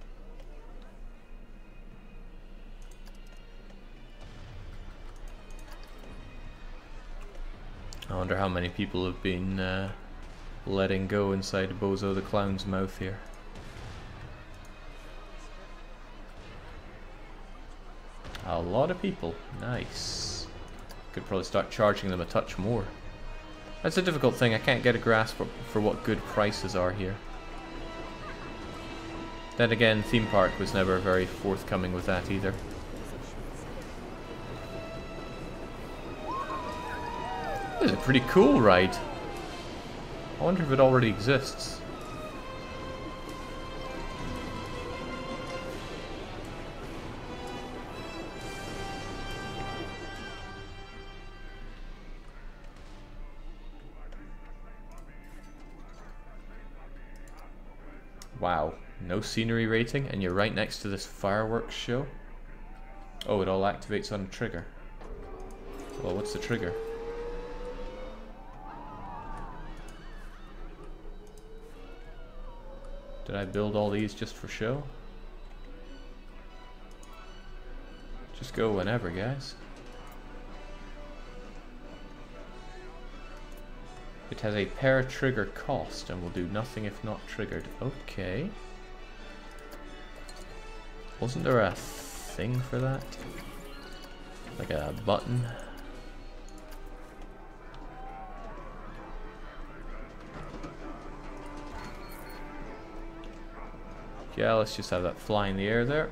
I wonder how many people have been letting go inside Bozo the Clown's mouth here. A lot of people. Nice. Could probably start charging them a touch more. That's a difficult thing. I can't get a grasp for what good prices are here. Then again, Theme Park was never very forthcoming with that either. This is a pretty cool ride. I wonder if it already exists. Wow, no scenery rating, and you're right next to this fireworks show? Oh, it all activates on a trigger. Well, what's the trigger? Did I build all these just for show? Just go whenever, guys. It has a per trigger cost and will do nothing if not triggered. Okay. Wasn't there a thing for that? Like a button? Yeah, let's just have that fly in the air there.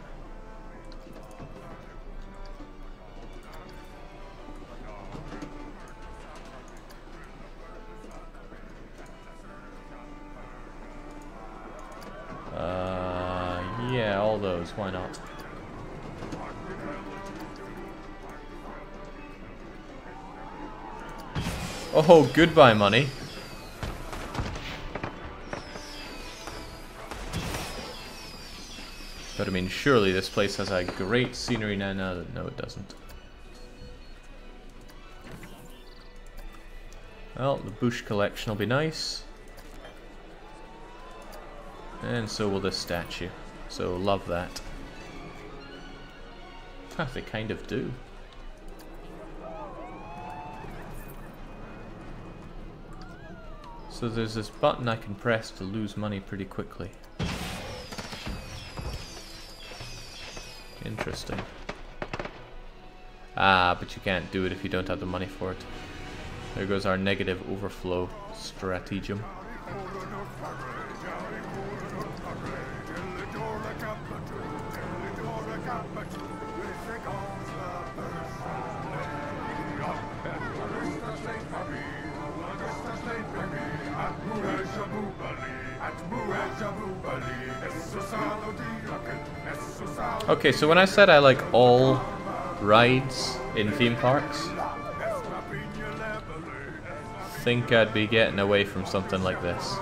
Yeah, all those, why not? Oh, goodbye money. But I mean, surely this place has a great scenery now. No, it doesn't. Well, the Bush collection will be nice. And so will this statue. So, love that. They kind of do. So there's this button I can press to lose money pretty quickly. Interesting. Ah, but you can't do it if you don't have the money for it. There goes our negative overflow stratagem. Okay, so when I said I like all rides in theme parks, I think I'd be getting away from something like this.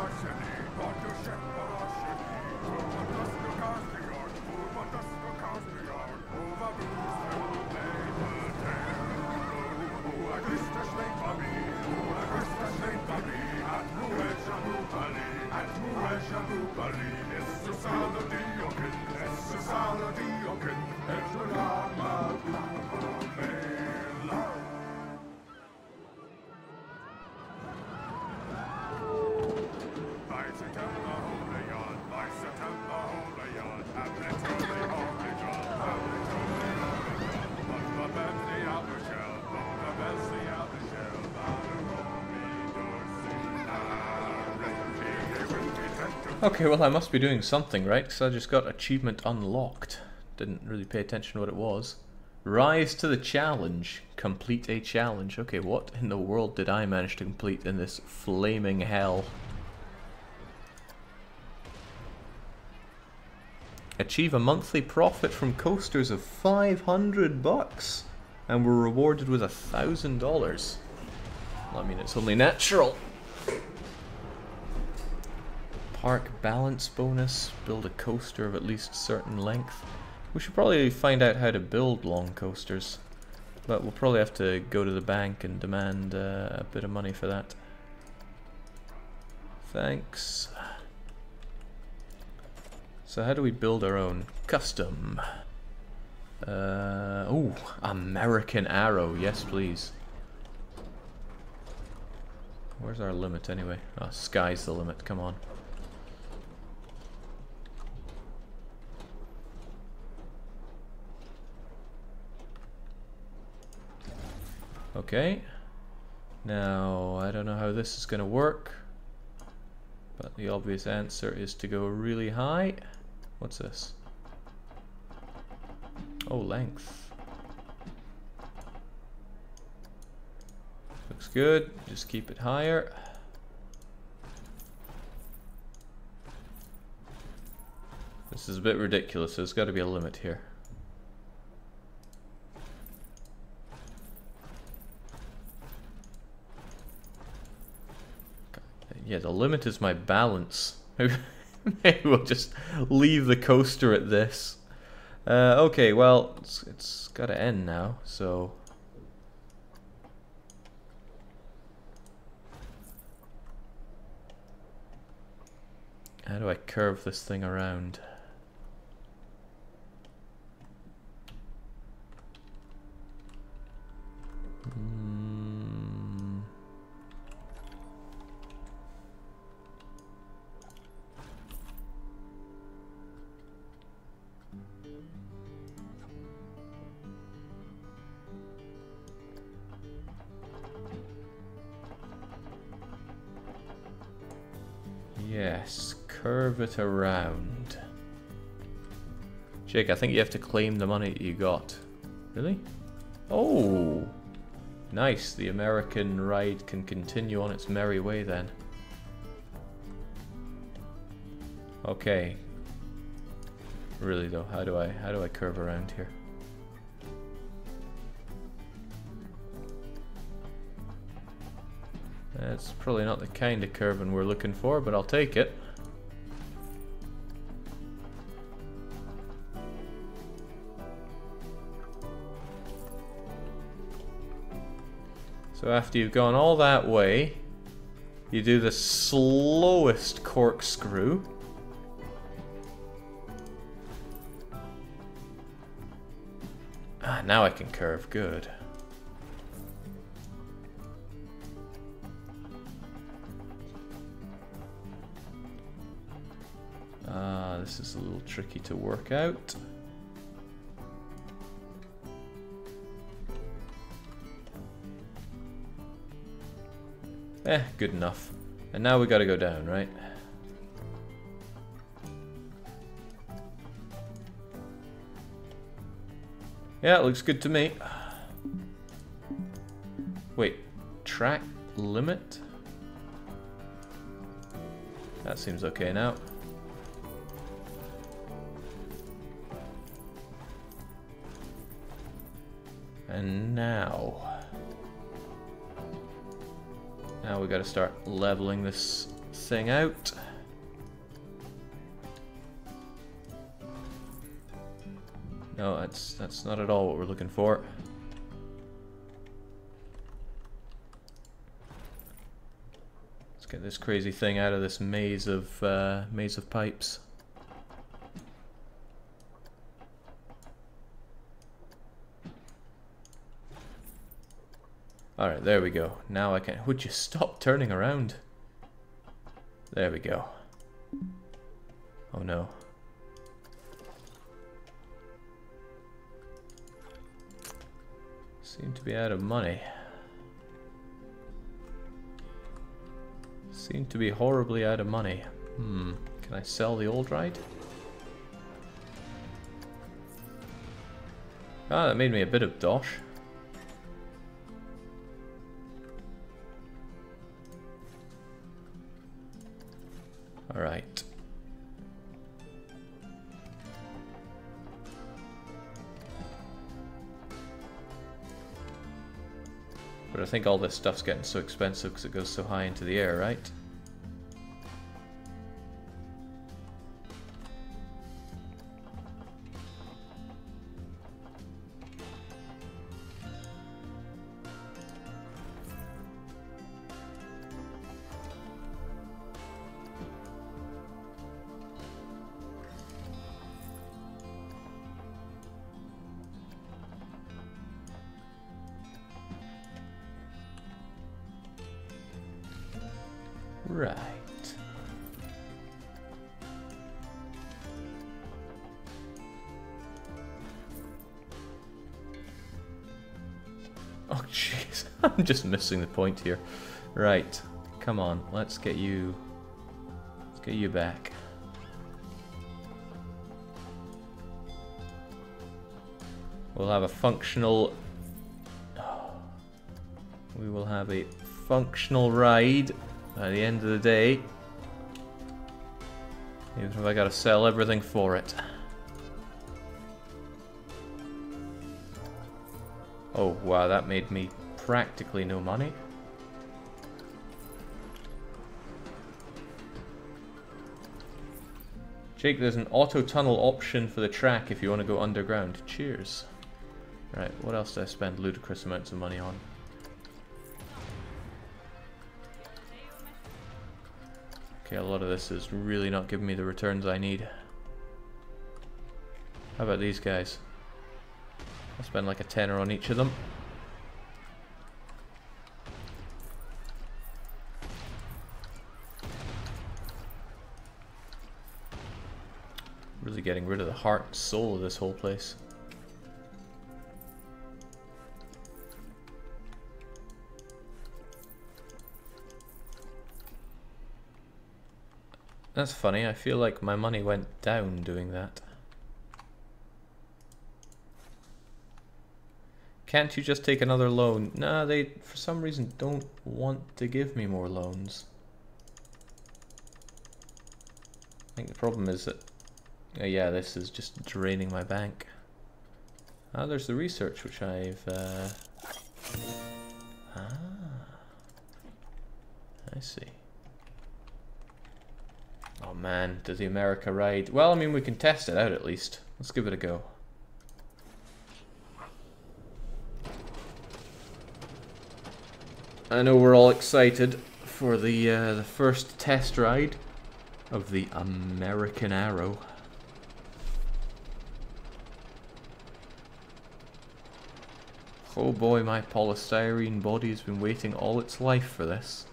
Okay, well I must be doing something right, because I just got achievement unlocked. Didn't really pay attention to what it was. Rise to the challenge. Complete a challenge. Okay, what in the world did I manage to complete in this flaming hell? Achieve a monthly profit from coasters of $500 and we're rewarded with $1,000. I mean, it's only natural. Park balance bonus. Build a coaster of at least certain length. We should probably find out how to build long coasters, but we'll probably have to go to the bank and demand a bit of money for that. Thanks. So how do we build our own? Custom. Oh, American Arrow. Yes, please. Where's our limit anyway? Oh, sky's the limit. Come on. Okay. Now, I don't know how this is going to work, but the obvious answer is to go really high. What's this? Oh, length. Looks good. Just keep it higher. This is a bit ridiculous. There's got to be a limit here. Yeah, the limit is my balance. Maybe we'll just leave the coaster at this. Okay, well, it's got to end now, so... How do I curve this thing around? Yes, curve it around. Jake, I think you have to claim the money that you got. Really? Oh! Nice, the American ride can continue on its merry way then. Okay. Really though, how do I curve around here? That's probably not the kind of curving we're looking for, but I'll take it. So after you've gone all that way, you do the slowest corkscrew. Ah, now I can curve, good. This is a little tricky to work out. Good enough. And now we gotta go down, right? Yeah, it looks good to me. Wait, track limit? That seems okay now. And now we gotta start leveling this thing out. No, that's not at all what we're looking for. Let's get this crazy thing out of this maze of pipes. Alright, there we go. Now I can... Would you stop turning around? There we go. Oh no. Seem to be out of money. Seem to be horribly out of money. Can I sell the old ride? Ah, that made me a bit of dosh. Alright. But I think all this stuff's getting so expensive because it goes so high into the air, right? Right. Oh jeez, I'm just missing the point here. Right, come on, let's get you back. We'll have a functional... We will have a functional ride by the end of the day. Even if I gotta sell everything for it. Oh wow, that made me practically no money. Jake, there's an auto tunnel option for the track if you want to go underground. Cheers. Right, what else do I spend ludicrous amounts of money on? Okay, a lot of this is really not giving me the returns I need. How about these guys? I'll spend like a tenner on each of them. Really getting rid of the heart and soul of this whole place. That's funny, I feel like my money went down doing that. Can't you just take another loan? Nah, they for some reason don't want to give me more loans. I think the problem is that... yeah, this is just draining my bank. Ah, there's the research which I've... Ah, I see. Oh man, does the America ride? Well, I mean, we can test it out at least. Let's give it a go. I know we're all excited for the first test ride of the American Arrow. Oh boy, my polystyrene body has been waiting all its life for this.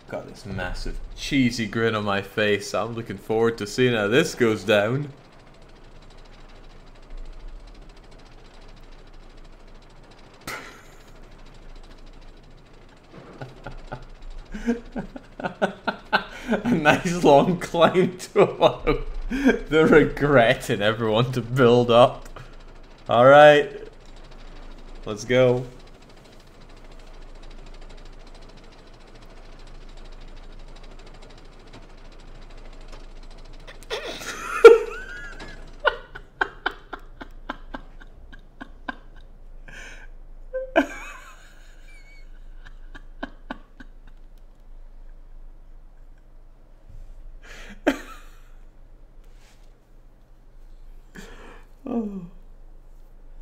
Got this massive cheesy grin on my face. I'm looking forward to seeing how this goes down. A nice long climb to allow the regret in everyone to build up. Alright, let's go.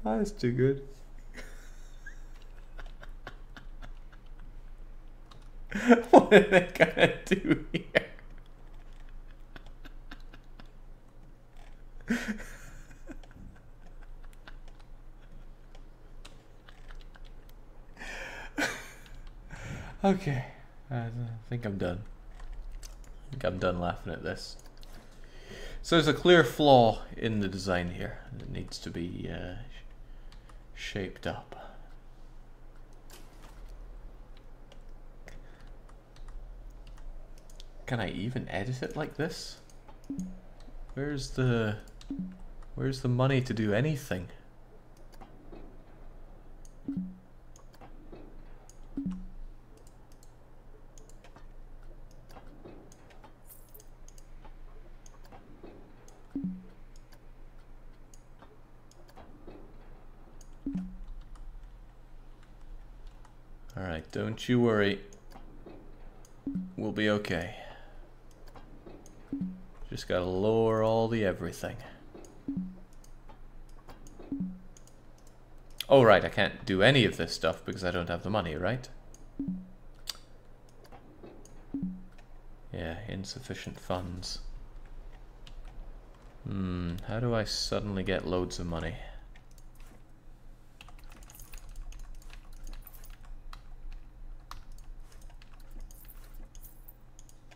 Oh, that's too good. What are they gonna do here? Okay, I think I'm done. I think I'm done laughing at this. So there's a clear flaw in the design here that needs to be shaped up. Can I even edit it like this? Where's the money to do anything? Alright, don't you worry. We'll be okay. Just gotta lower all the everything. Oh right, I can't do any of this stuff because I don't have the money, right? Yeah, insufficient funds. How do I suddenly get loads of money?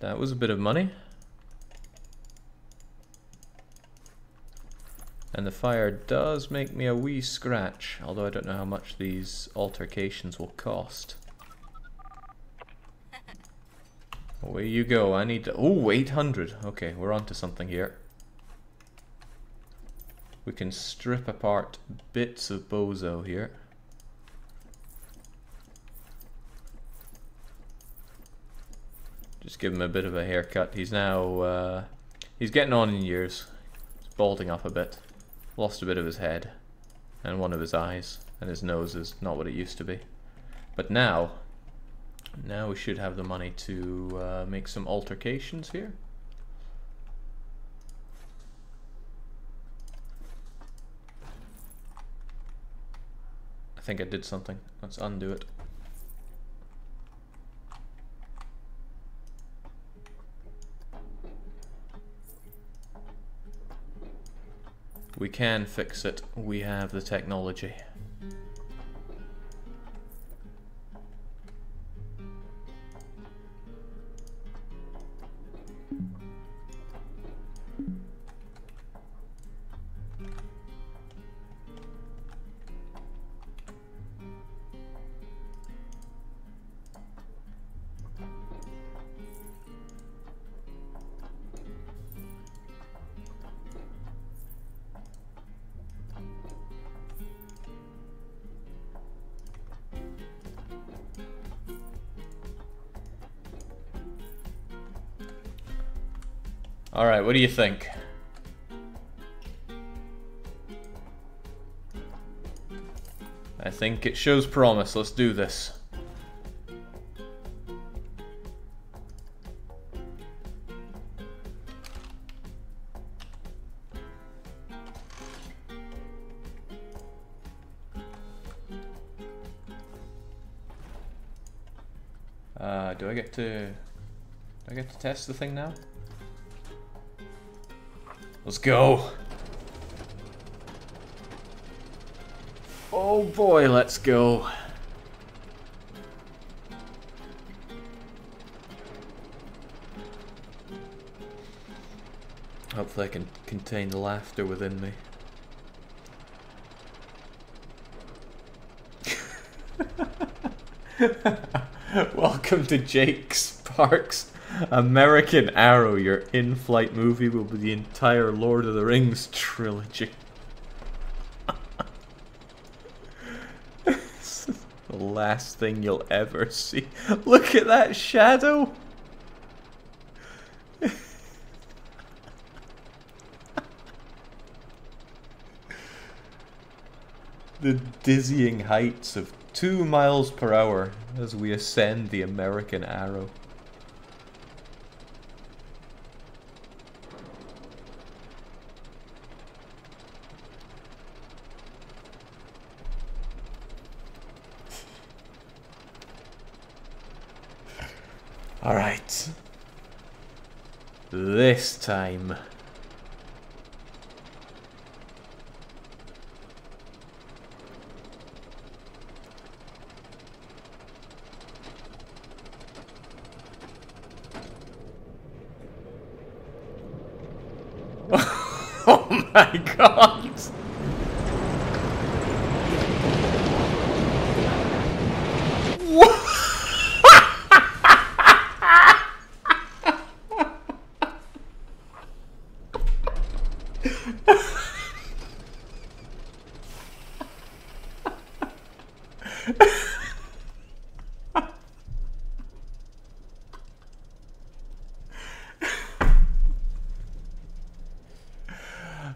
That was a bit of money. And the fire does make me a wee scratch, although I don't know how much these altercations will cost. Away you go, I need to... Oh, 800! Okay, we're onto something here. We can strip apart bits of Bozo here. Just give him a bit of a haircut. He's now... he's getting on in years. He's balding up a bit. Lost a bit of his head. And one of his eyes. And his nose is not what it used to be. But now we should have the money to make some altercations here. I think I did something. Let's undo it. We can fix it. We have the technology. Alright, what do you think? I think it shows promise. Let's do this. Do I get to test the thing now? Let's go. Oh boy, let's go. Hopefully I can contain the laughter within me. Welcome to Jake Sparks' American Arrow. Your in-flight movie will be the entire Lord of the Rings trilogy. This is the last thing you'll ever see. Look at that shadow! The dizzying heights of 2 miles per hour as we ascend the American Arrow. All right. This time. Oh my god!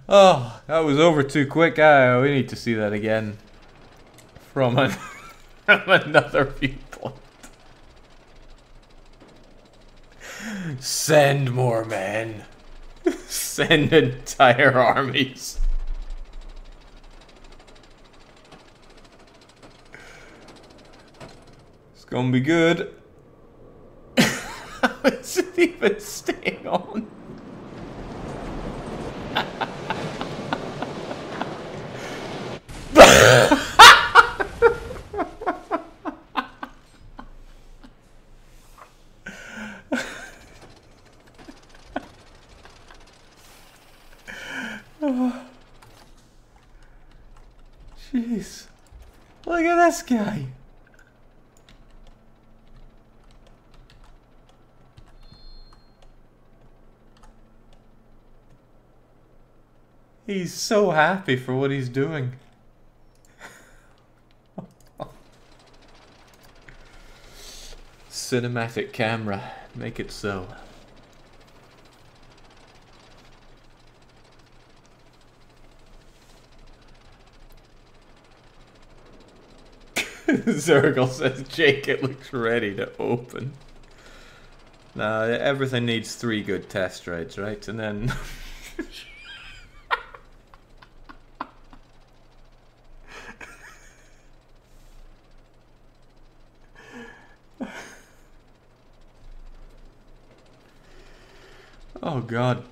Oh, that was over too quick. We need to see that again from another viewpoint. Send more men. Send entire armies. gonna be good. How is it even staying on? Jeez. Look at this guy. He's so happy for what he's doing. Cinematic camera, make it so. Zergle says, Jake, it looks ready to open. Now, everything needs 3 good test rides, right? And then... Oh god.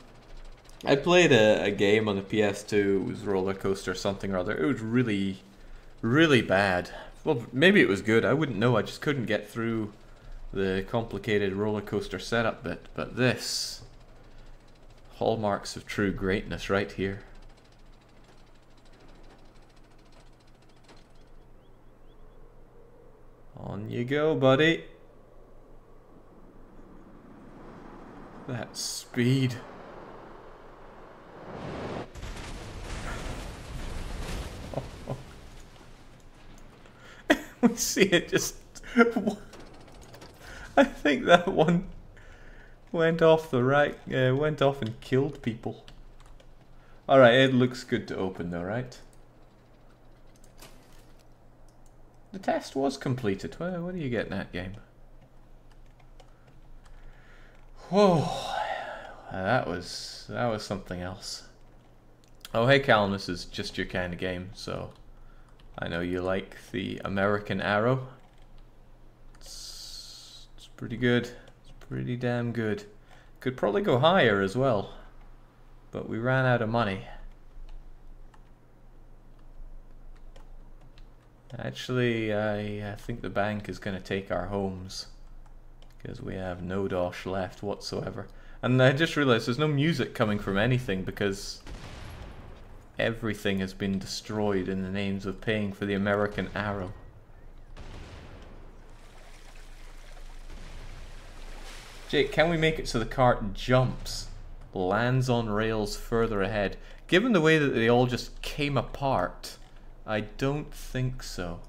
I played a game on the PS2, it was Roller Coaster something or other. It was really, really bad. Well, maybe it was good, I wouldn't know, I just couldn't get through the complicated roller coaster setup bit. But this, hallmarks of true greatness right here. On you go, buddy. That speed. We see it just... I think that one went off the right, went off and killed people. Alright, it looks good to open though, right? The test was completed. Well, what do you get in that game? Whoa, that was something else. Oh hey Callum, this is just your kind of game, so I know you like the American Arrow. It's pretty good. It's pretty damn good. Could probably go higher as well, but we ran out of money. Actually, I think the bank is going to take our homes because we have no dosh left whatsoever. And I just realized there's no music coming from anything because everything has been destroyed in the names of paying for the American Arrow. Jake, can we make it so the cart jumps, lands on rails further ahead? Given the way that they all just came apart, I don't think so.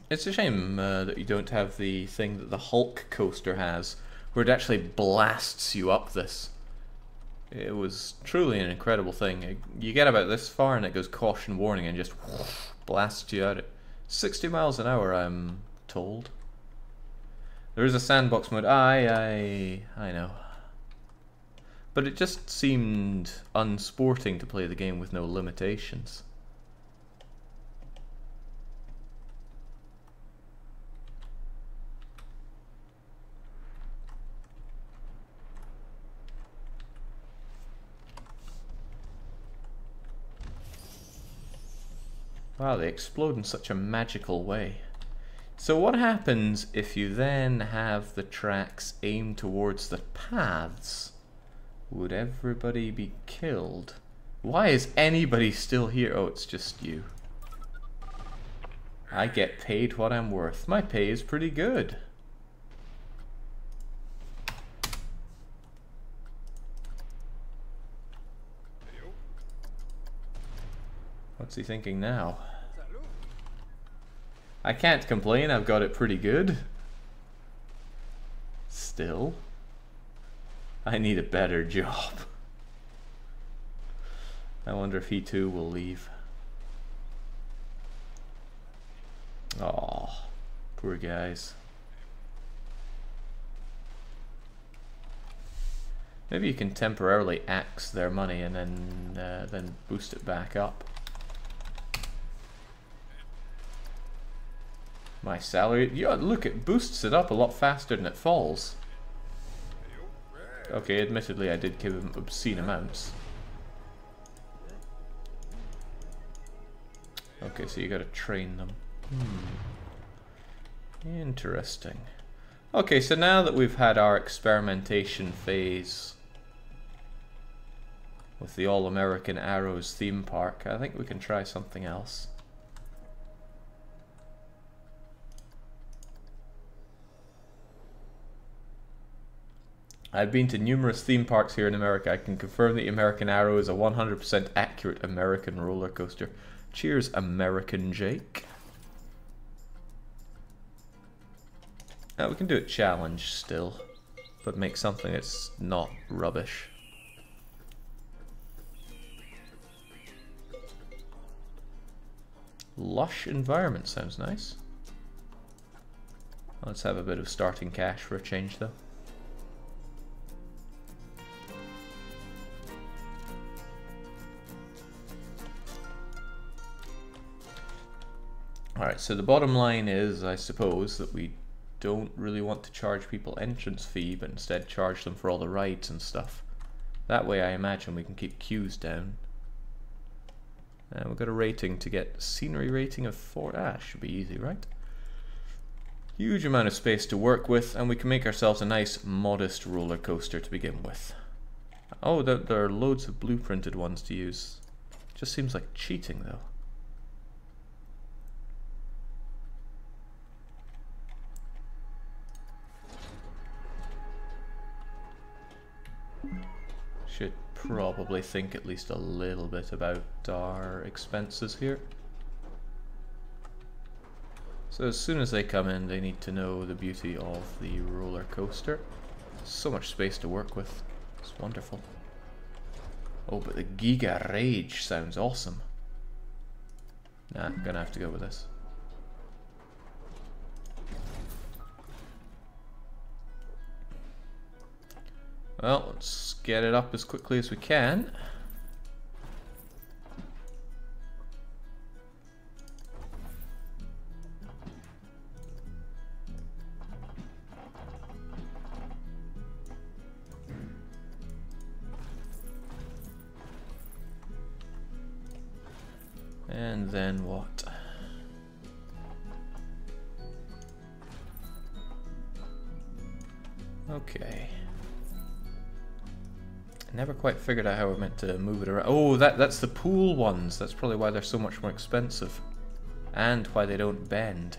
It's a shame that you don't have the thing that the Hulk coaster has, where it actually blasts you up this. It was truly an incredible thing. You get about this far and it goes caution warning and just whoosh, blasts you out at 60 miles an hour, I'm told. There is a sandbox mode. I know. But it just seemed unsporting to play the game with no limitations. Wow, they explode in such a magical way. So what happens if you then have the tracks aimed towards the paths? Would everybody be killed? Why is anybody still here? Oh, it's just you. I get paid what I'm worth. My pay is pretty good. What's he thinking now? I can't complain, I've got it pretty good. Still, I need a better job. I wonder if he too will leave. Aw, poor guys. Maybe you can temporarily axe their money and then boost it back up. My salary. Yeah, look, it boosts it up a lot faster than it falls. Okay, admittedly, I did give him obscene amounts. Okay, so you gotta train them. Interesting. Okay, so now that we've had our experimentation phase with the All-American Arrows theme park, I think we can try something else. I've been to numerous theme parks here in America. I can confirm the American Arrow is a 100% accurate American roller coaster. Cheers, American Jake. Now we can do a challenge still, but make something that's not rubbish. Lush environment sounds nice. Let's have a bit of starting cash for a change though. Alright, so the bottom line is, I suppose, that we don't really want to charge people entrance fee, but instead charge them for all the rides and stuff. That way I imagine we can keep queues down. And we've got a rating to get scenery rating of 4. Ah, should be easy, right? Huge amount of space to work with, and we can make ourselves a nice, modest roller coaster to begin with. Oh, there are loads of blueprinted ones to use. Just seems like cheating, though. Should probably think at least a little bit about our expenses here. So as soon as they come in, they need to know the beauty of the roller coaster. So much space to work with. It's wonderful. Oh, but the Giga Rage sounds awesome. Nah, I'm gonna have to go with this. Well, let's get it up as quickly as we can. And then what? Okay. Never quite figured out how we're meant to move it around. Oh, that's the pool ones. That's probably why they're so much more expensive. And why they don't bend.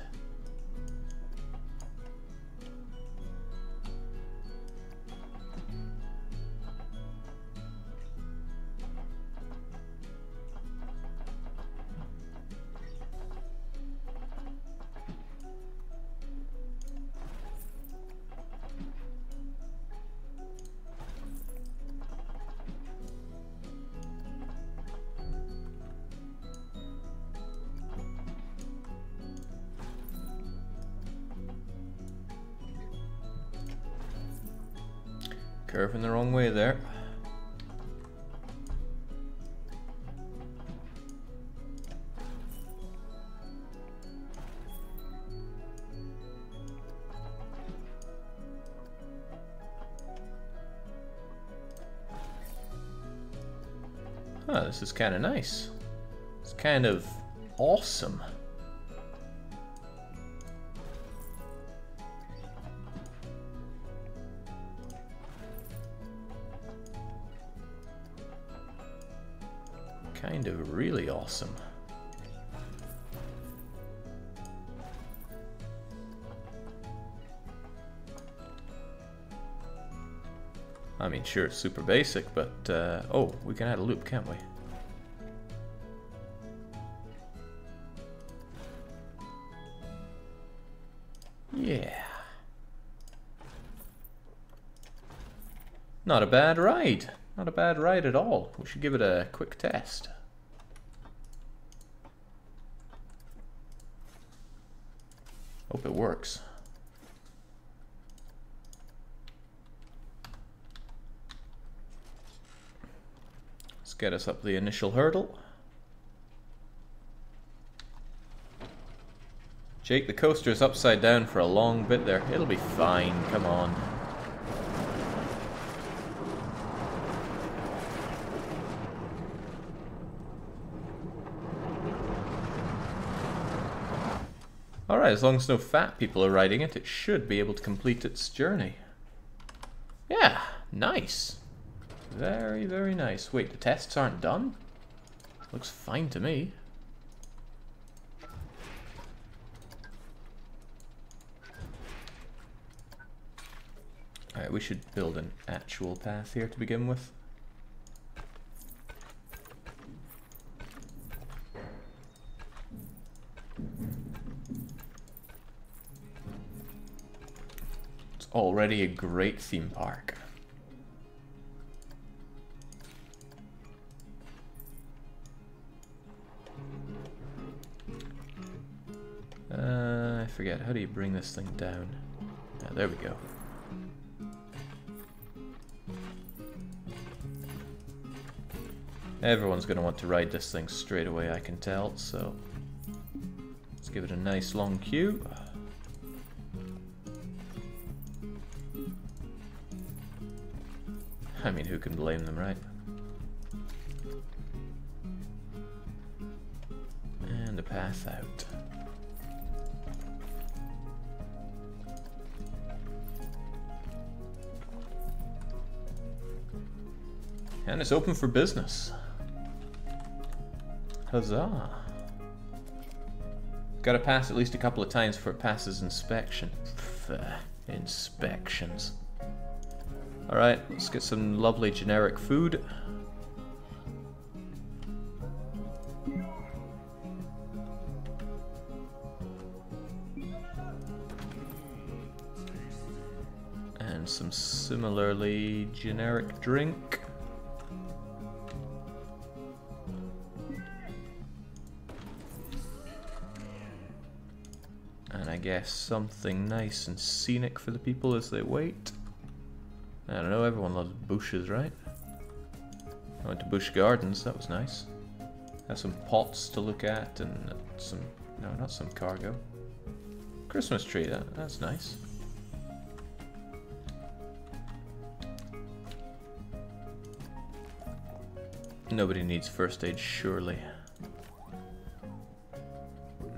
Curving the wrong way there. Huh, this is kind of nice. It's kind of awesome. Kind of really awesome. I mean, sure, it's super basic, but oh, we can add a loop, can't we? Yeah. Not a bad ride. Not a bad ride at all. We should give it a quick test. Hope it works. Let's get us up the initial hurdle. Jake, the coaster's upside down for a long bit there. It'll be fine, come on. Alright, as long as no fat people are riding it, it should be able to complete its journey. Yeah, nice. Very, very nice. Wait, the tests aren't done? Looks fine to me. Alright, we should build an actual path here to begin with. It's already a great theme park. I forget, how do you bring this thing down? Yeah, there we go. Everyone's going to want to ride this thing straight away, I can tell, so let's give it a nice long queue. I mean, who can blame them, right? And a path out. And it's open for business. Huzzah. Gotta pass at least a couple of times before it passes inspection. Inspections. Alright, let's get some lovely generic food. And some similarly generic drink. And I guess something nice and scenic for the people as they wait. I don't know, everyone loves bushes, right? I went to Busch Gardens, that was nice. Have some pots to look at and some, no, not some cargo. Christmas tree, that's nice. Nobody needs first aid, surely.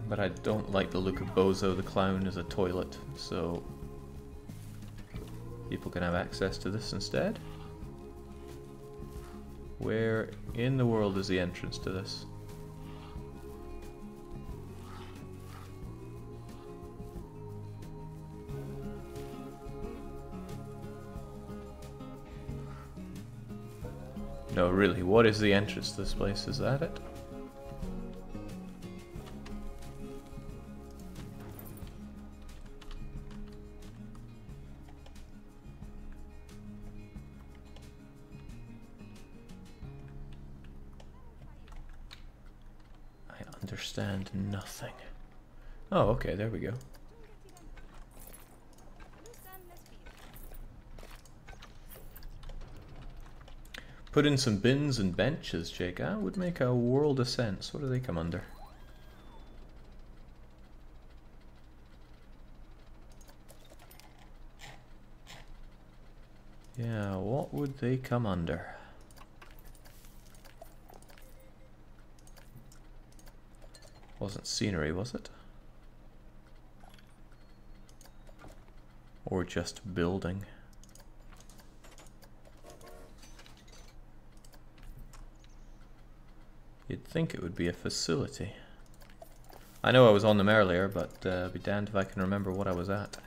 But I don't like the look of Bozo the Clown as a toilet, so people can have access to this instead. Where in the world is the entrance to this? No, really, what is the entrance to this place? Is that it? Understand nothing. Oh, okay, there we go. Put in some bins and benches, Jake. That would make a world of sense. What do they come under? Yeah, what would they come under? Wasn't scenery, was it? Or just building? You'd think it would be a facility. I know I was on them earlier, but I'll be damned if I can remember what I was at.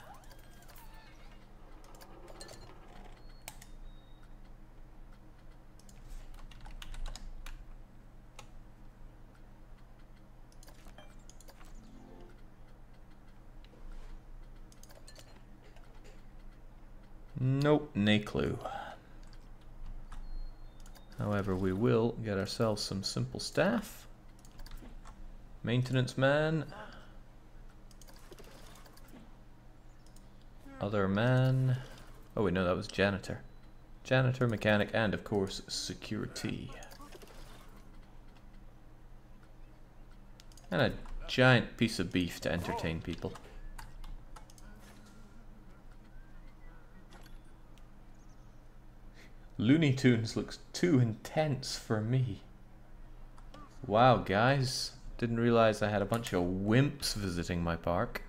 Nope, no clue. However, we will get ourselves some simple staff. Maintenance man. Other man. Oh wait, no, that was janitor. Janitor, mechanic, and of course, security. And a giant piece of beef to entertain people. Looney Tunes looks too intense for me. Wow, guys. Didn't realize I had a bunch of wimps visiting my park.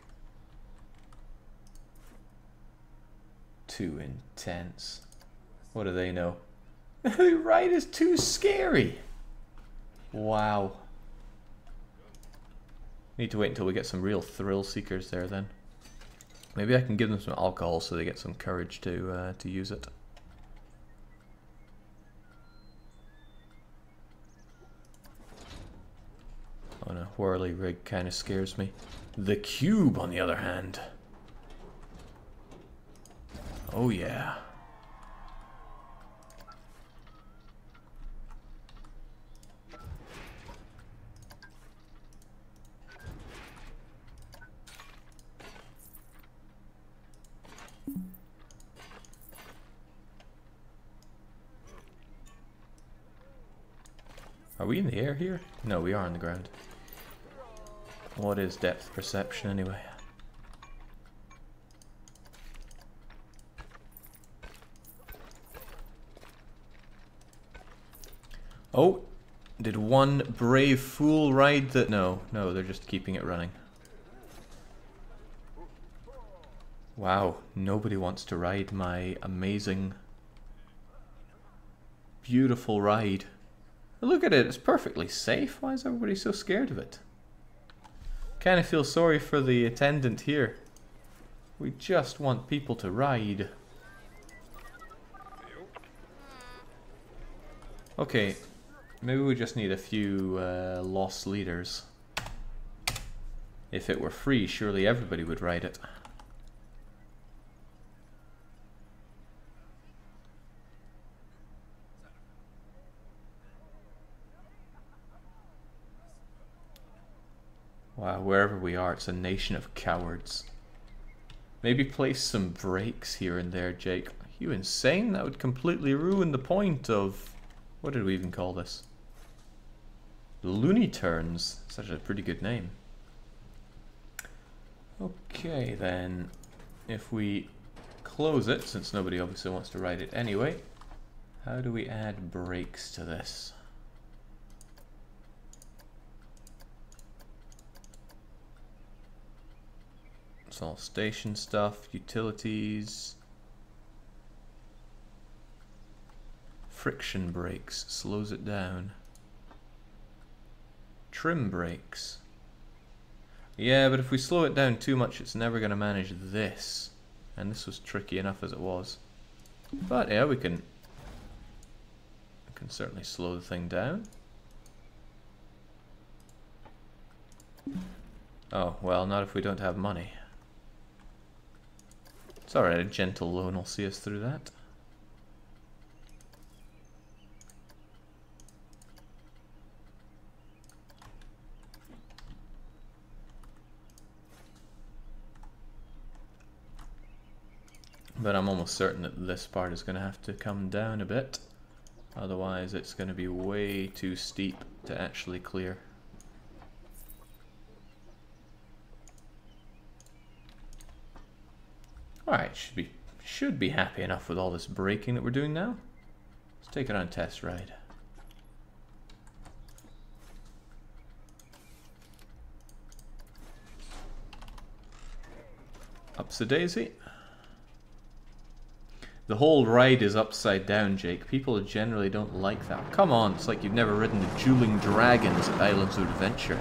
Too intense. What do they know? The ride is too scary. Wow. Need to wait until we get some real thrill seekers there then. Maybe I can give them some alcohol so they get some courage to use it. Oh no, whirly rig kind of scares me. The cube, on the other hand. Oh yeah. Are we in the air here? No, we are on the ground. What is depth perception anyway? Oh, did one brave fool ride the... No, they're just keeping it running. Wow, nobody wants to ride my amazing, beautiful ride. Look at it, it's perfectly safe. Why is everybody so scared of it? Kind of feel sorry for the attendant here. We just want people to ride. Okay, maybe we just need a few lost leaders. If it were free, surely everybody would ride it. Wow, wherever we are, it's a nation of cowards. Maybe place some brakes here and there, Jake. Are you insane? That would completely ruin the point of... What did we even call this? Looney Turns. Such a pretty good name. Okay, then. If we close it, since nobody obviously wants to ride it anyway, how do we add brakes to this? It's all station stuff, utilities. Friction brakes, slows it down. Trim brakes. Yeah, but if we slow it down too much, it's never going to manage this. And this was tricky enough as it was. But yeah, we can certainly slow the thing down. Oh, well, not if we don't have money. It's alright, a gentle loan will see us through that. But I'm almost certain that this part is going to have to come down a bit. Otherwise it's going to be way too steep to actually clear. Alright, should be happy enough with all this braking that we're doing now. Let's take it on a test ride. Upsy-daisy. The whole ride is upside down, Jake. People generally don't like that. Come on, it's like you've never ridden the Dueling Dragons at Islands of Adventure.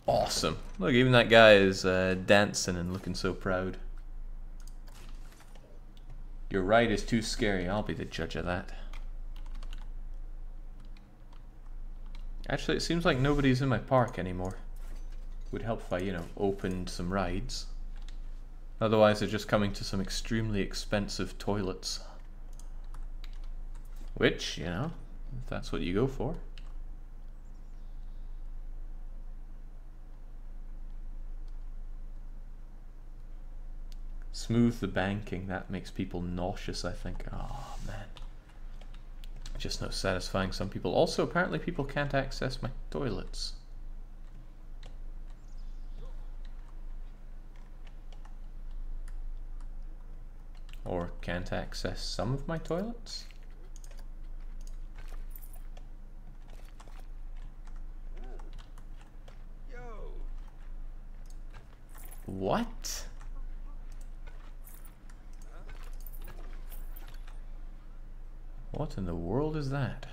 Awesome. Look, even that guy is dancing and looking so proud. Your ride is too scary. I'll be the judge of that. Actually, it seems like nobody's in my park anymore. Would help if I, you know, opened some rides. Otherwise, they're just coming to some extremely expensive toilets. Which, you know, if that's what you go for. Smooth the banking, that makes people nauseous, I think. Oh man. Just not satisfying some people. Also, apparently people can't access my toilets. Or can't access some of my toilets? What? What in the world is that?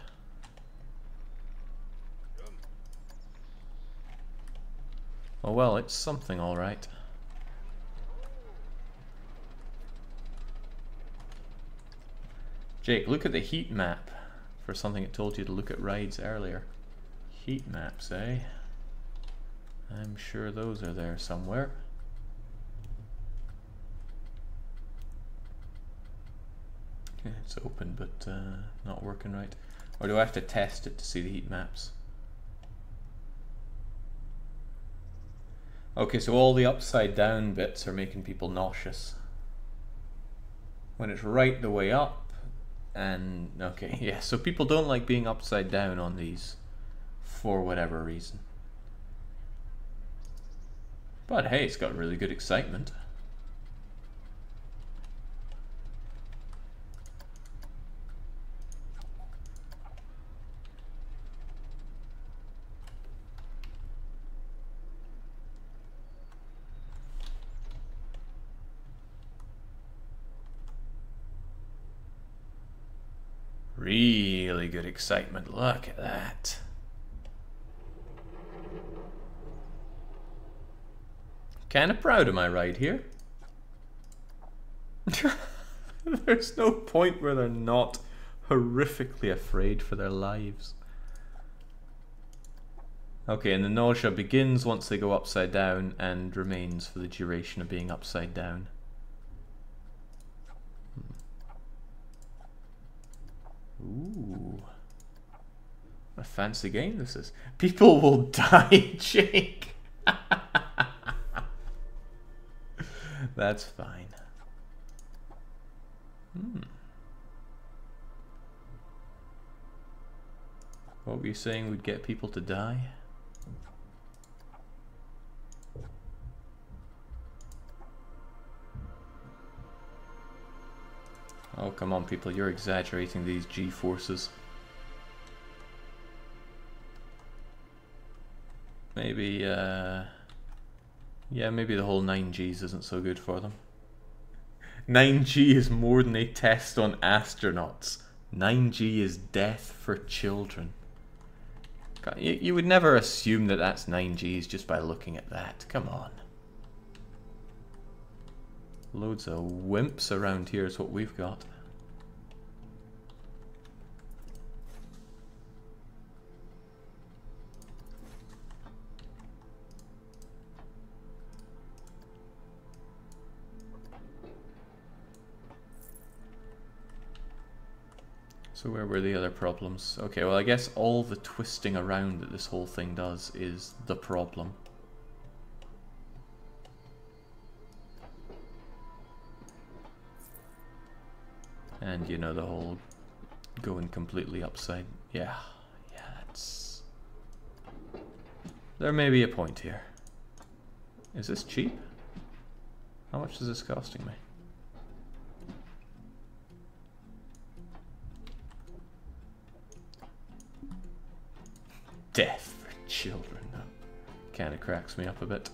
Oh well, it's something alright. Jake, look at the heat map for something it told you to look at rides earlier. Heat maps, eh? I'm sure those are there somewhere. Okay, it's open but not working right. Or do I have to test it to see the heat maps? Okay, so all the upside down bits are making people nauseous. When it's right the way up, and okay, yeah, so people don't like being upside down on these for whatever reason. But hey, it's got really good excitement. Really good excitement, look at that. Kinda proud of my ride here. There's no point where they're not horrifically afraid for their lives. Okay, and the nausea begins once they go upside down and remains for the duration of being upside down. Ooh. What a fancy game this is. People will die, Jake. That's fine. What were you saying would get people to die? Oh, come on, people, you're exaggerating these G-forces. Maybe, yeah, maybe the whole 9Gs isn't so good for them. 9G is more than a test on astronauts. 9G is death for children. You would never assume that that's 9Gs just by looking at that. Come on. Loads of wimps around here is what we've got. So where were the other problems? Okay, well I guess all the twisting around that this whole thing does is the problem. And you know, the whole going completely upside. Yeah, that's... There may be a point here. Is this cheap? How much is this costing me? Death for children. Kind of cracks me up a bit.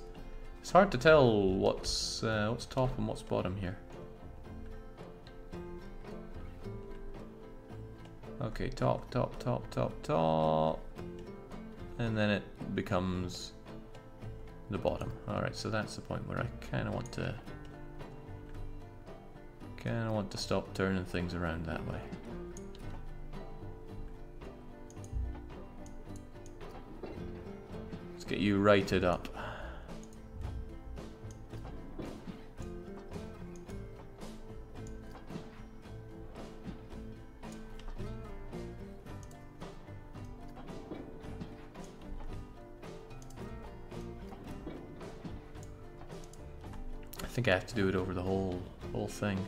It's hard to tell what's top and what's bottom here. Okay, top, top, top, top, top, and then it becomes the bottom. All right, so that's the point where I kind of want to stop turning things around that way. Let's get you righted up. I think I have to do it over the whole thing.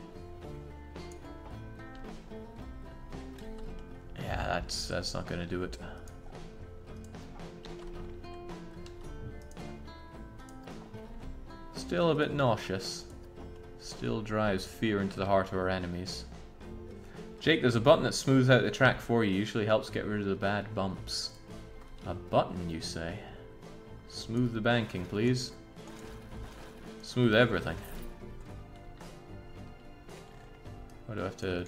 Yeah, that's not gonna do it. Still a bit nauseous. Still drives fear into the heart of our enemies. Jake, there's a button that smooths out the track for you. Usually helps get rid of the bad bumps. A button, you say? Smooth the banking, please. Smooth everything. What do I have to...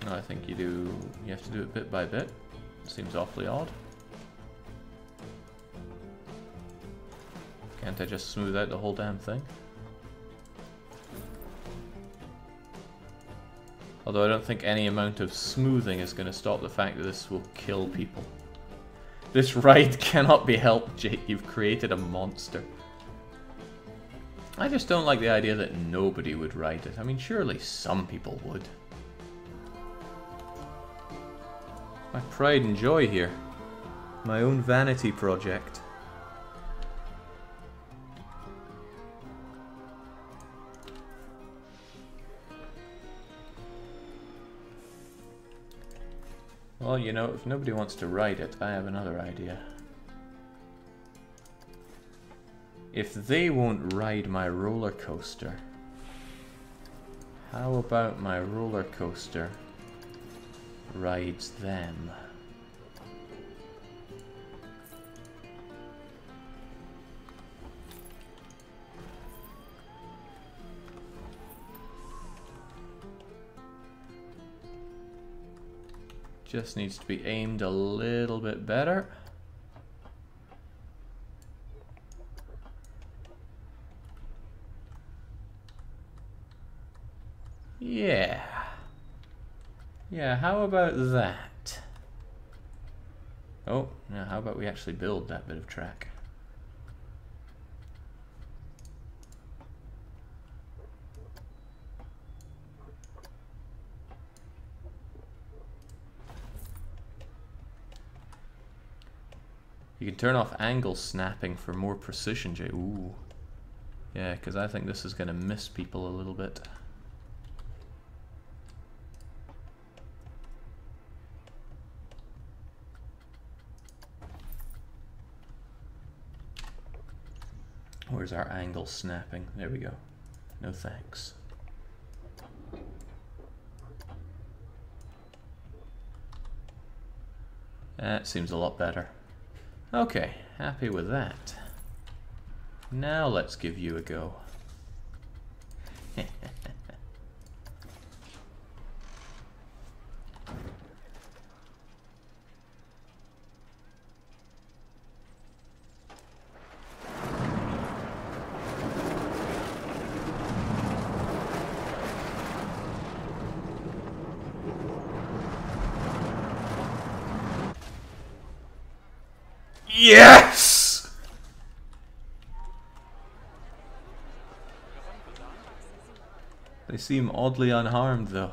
No, I think you have to do it bit by bit. Seems awfully odd. Can't I just smooth out the whole damn thing? Although I don't think any amount of smoothing is going to stop the fact that this will kill people. This ride cannot be helped, Jake. You've created a monster. I just don't like the idea that nobody would ride it. I mean, surely some people would. My pride and joy here. My own vanity project. Well, you know, if nobody wants to ride it, I have another idea. If they won't ride my roller coaster, how about my roller coaster rides them? Just needs to be aimed a little bit better. Yeah. Yeah, how about that? Oh, now how about we actually build that bit of track? You can turn off angle snapping for more precision, Jay. Ooh. Yeah, because I think this is going to miss people a little bit. Where's our angle snapping? There we go. No thanks. That seems a lot better. Okay, happy with that. Now let's give you a go. Yes! They seem oddly unharmed though.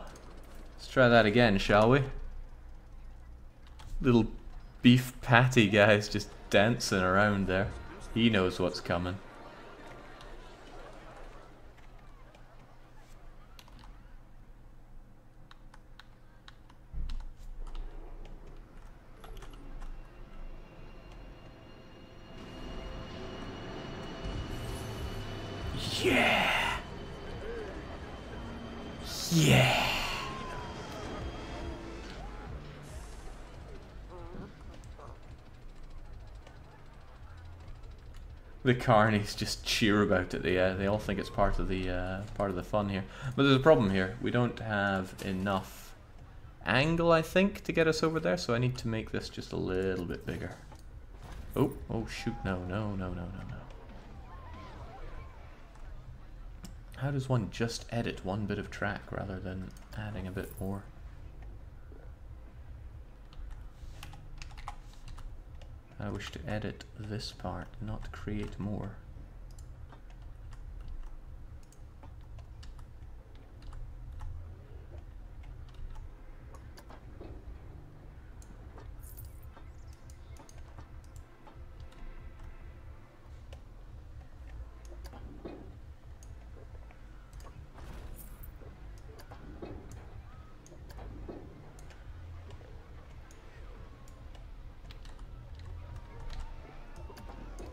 Let's try that again, shall we? Little beef patty guy's just dancing around there. He knows what's coming. Yeah! Yeah! The carnies just cheer about it. They all think it's part of the fun here. But there's a problem here. We don't have enough angle, I think, to get us over there. So I need to make this just a little bit bigger. Oh, oh shoot! No, no, no, no, no, no. How does one just edit one bit of track rather than adding a bit more? I wish to edit this part, not create more.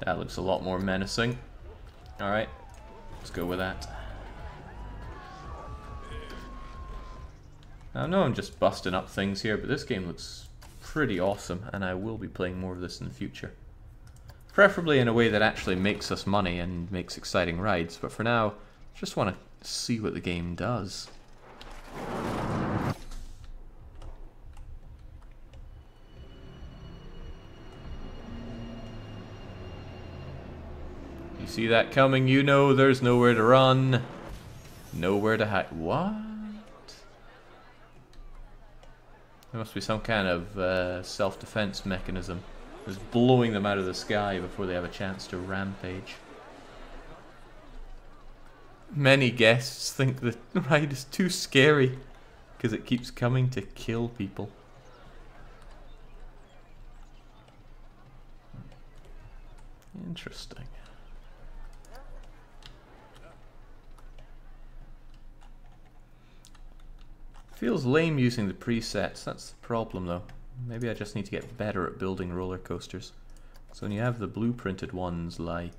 That looks a lot more menacing. Alright, let's go with that. Now, I know I'm just busting up things here, but this game looks pretty awesome, and I will be playing more of this in the future. Preferably in a way that actually makes us money and makes exciting rides, but for now, I just want to see what the game does. You see that coming, you know there's nowhere to run, nowhere to hide. What? There must be some kind of self-defense mechanism. Just blowing them out of the sky before they have a chance to rampage. Many guests think the ride is too scary because it keeps coming to kill people. Interesting. Feels lame using the presets, that's the problem though. Maybe I just need to get better at building roller coasters. So when you have the blueprinted ones like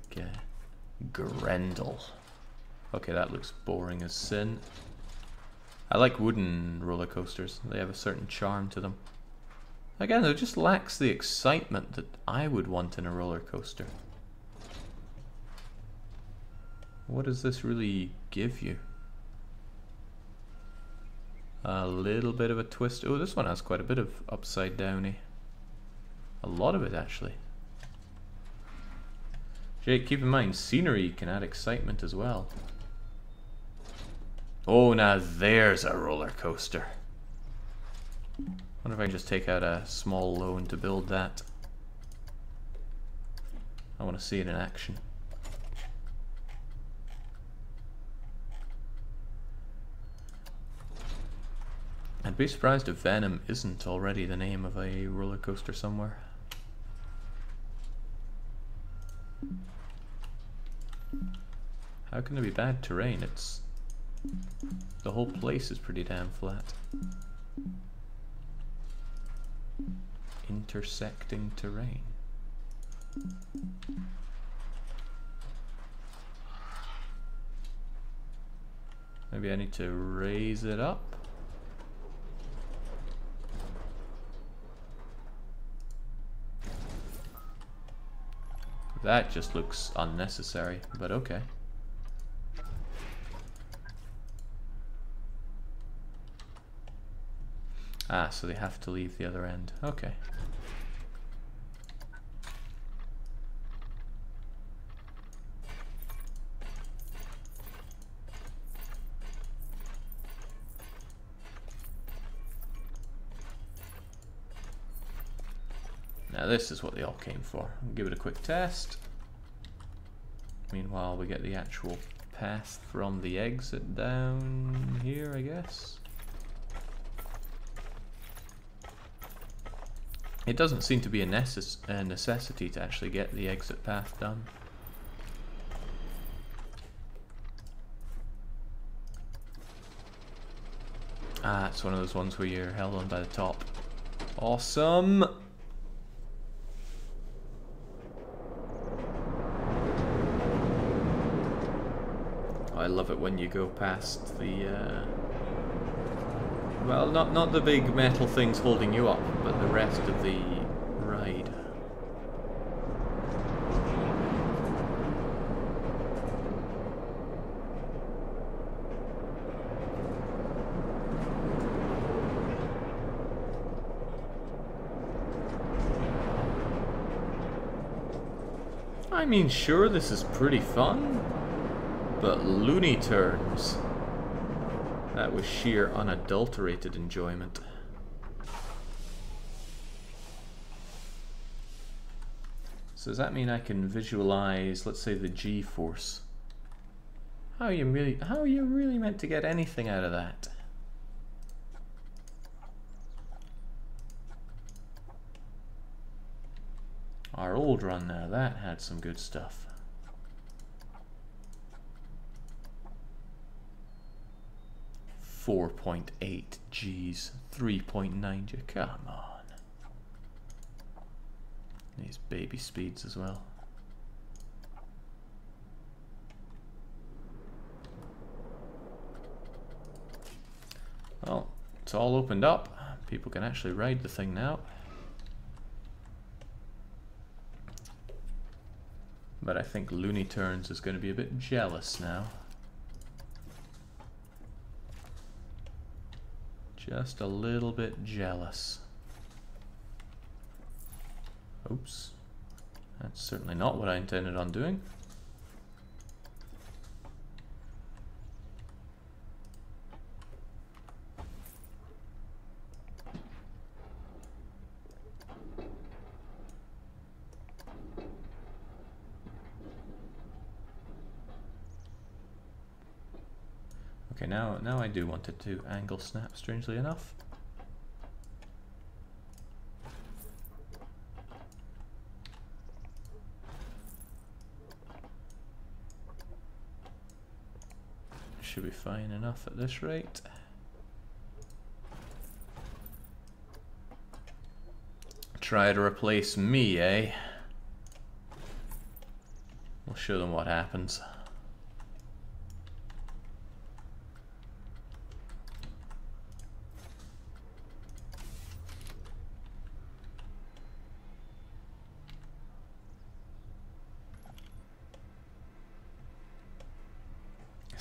Grendel. Okay, that looks boring as sin. I like wooden roller coasters, they have a certain charm to them. Again, it just lacks the excitement that I would want in a roller coaster. What does this really give you? A little bit of a twist. Oh, this one has quite a bit of upside downy. A lot of it, actually. Jake, keep in mind, scenery can add excitement as well. Oh, now there's a roller coaster. Wonder if I can just take out a small loan to build that. I want to see it in action. I'd be surprised if Venom isn't already the name of a roller coaster somewhere. How can there be bad terrain? It's... the whole place is pretty damn flat. Intersecting terrain. Maybe I need to raise it up. That just looks unnecessary, but okay. Ah, so they have to leave the other end. Okay. Now this is what they all came for. I'll give it a quick test. Meanwhile, we get the actual path from the exit down here, I guess. It doesn't seem to be a necessity to actually get the exit path done. Ah, it's one of those ones where you're held on by the top. Awesome! I love it when you go past the, well, not the big metal things holding you up, but the rest of the ride. I mean, sure, this is pretty fun. But Looney Tunes, that was sheer unadulterated enjoyment. So does that mean I can visualize, let's say, the G-force? How are you really meant to get anything out of that? Our old run now, that had some good stuff. 4.8 Gs, 3.9 G, come on. These baby speeds as well. it's all opened up. People can actually ride the thing now. But I think Looney Turns is going to be a bit jealous now. Just a little bit jealous. Oops. That's certainly not what I intended on doing. Okay, now I do want it to angle snap, strangely enough. Should be fine enough at this rate. Try to replace me, eh? We'll show them what happens.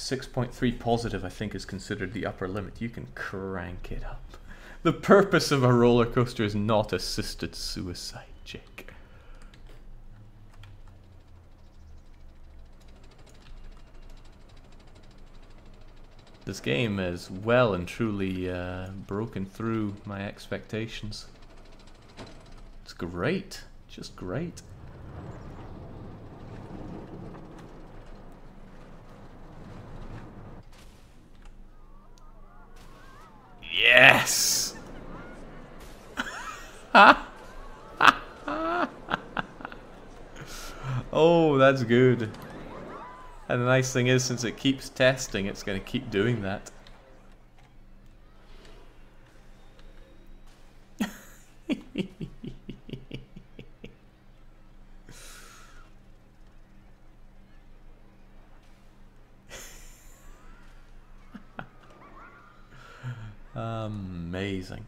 .3 positive, I think, is considered the upper limit. You can crank it up. The purpose of a roller coaster is not assisted suicide, Jake. This game has well and truly broken through my expectations. It's great, just great. Yes! Oh, that's good. And the nice thing is, since it keeps testing, it's going to keep doing that. Amazing.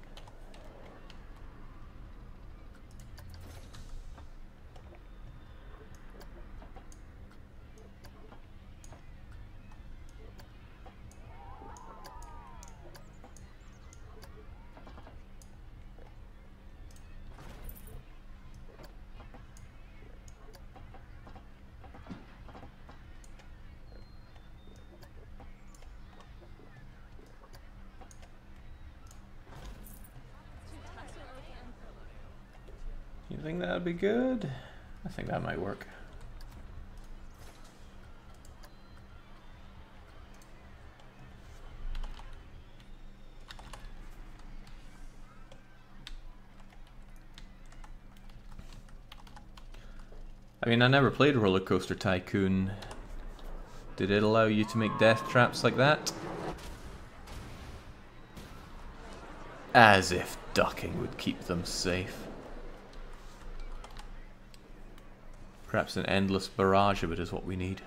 You think that'd be good? I think that might work. I mean, I never played Roller Coaster Tycoon. Did it allow you to make death traps like that? As if ducking would keep them safe. Perhaps an endless barrage of it is what we need.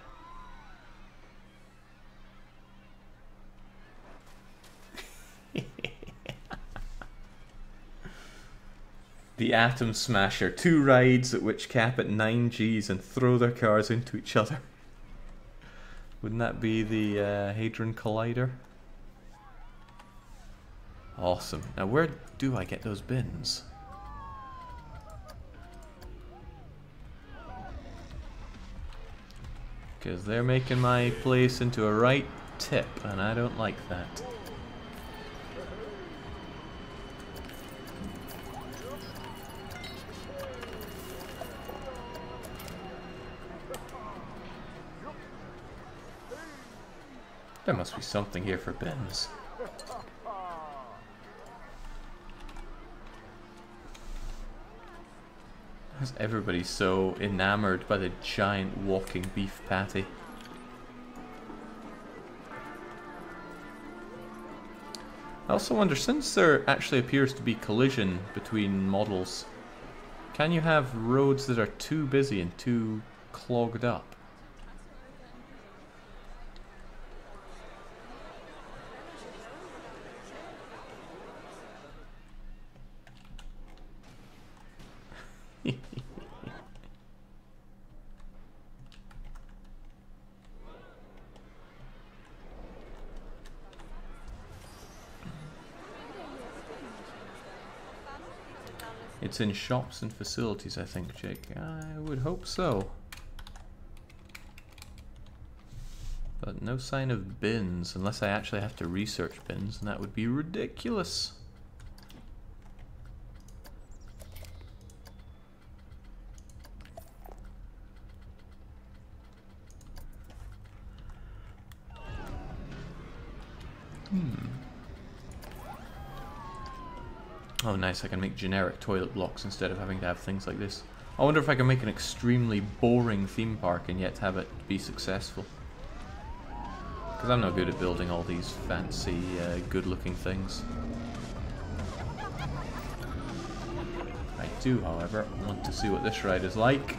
The Atom Smasher. 2 rides at which cap at 9 Gs and throw their cars into each other. Wouldn't that be the Hadron Collider? Awesome. Now where do I get those bins? Because they're making my place into a right tip, and I don't like that. There must be something here for bins. Everybody's so enamored by the giant walking beef patty. I also wonder, since there actually appears to be collision between models, can you have roads that are too busy and too clogged up? It's in shops and facilities, I think, Jake. I would hope so. But no sign of bins, unless I actually have to research bins, and that would be ridiculous. Oh nice, I can make generic toilet blocks instead of having to have things like this. I wonder if I can make an extremely boring theme park and yet have it be successful. Because I'm not good at building all these fancy, good-looking things. I do, however, want to see what this ride is like.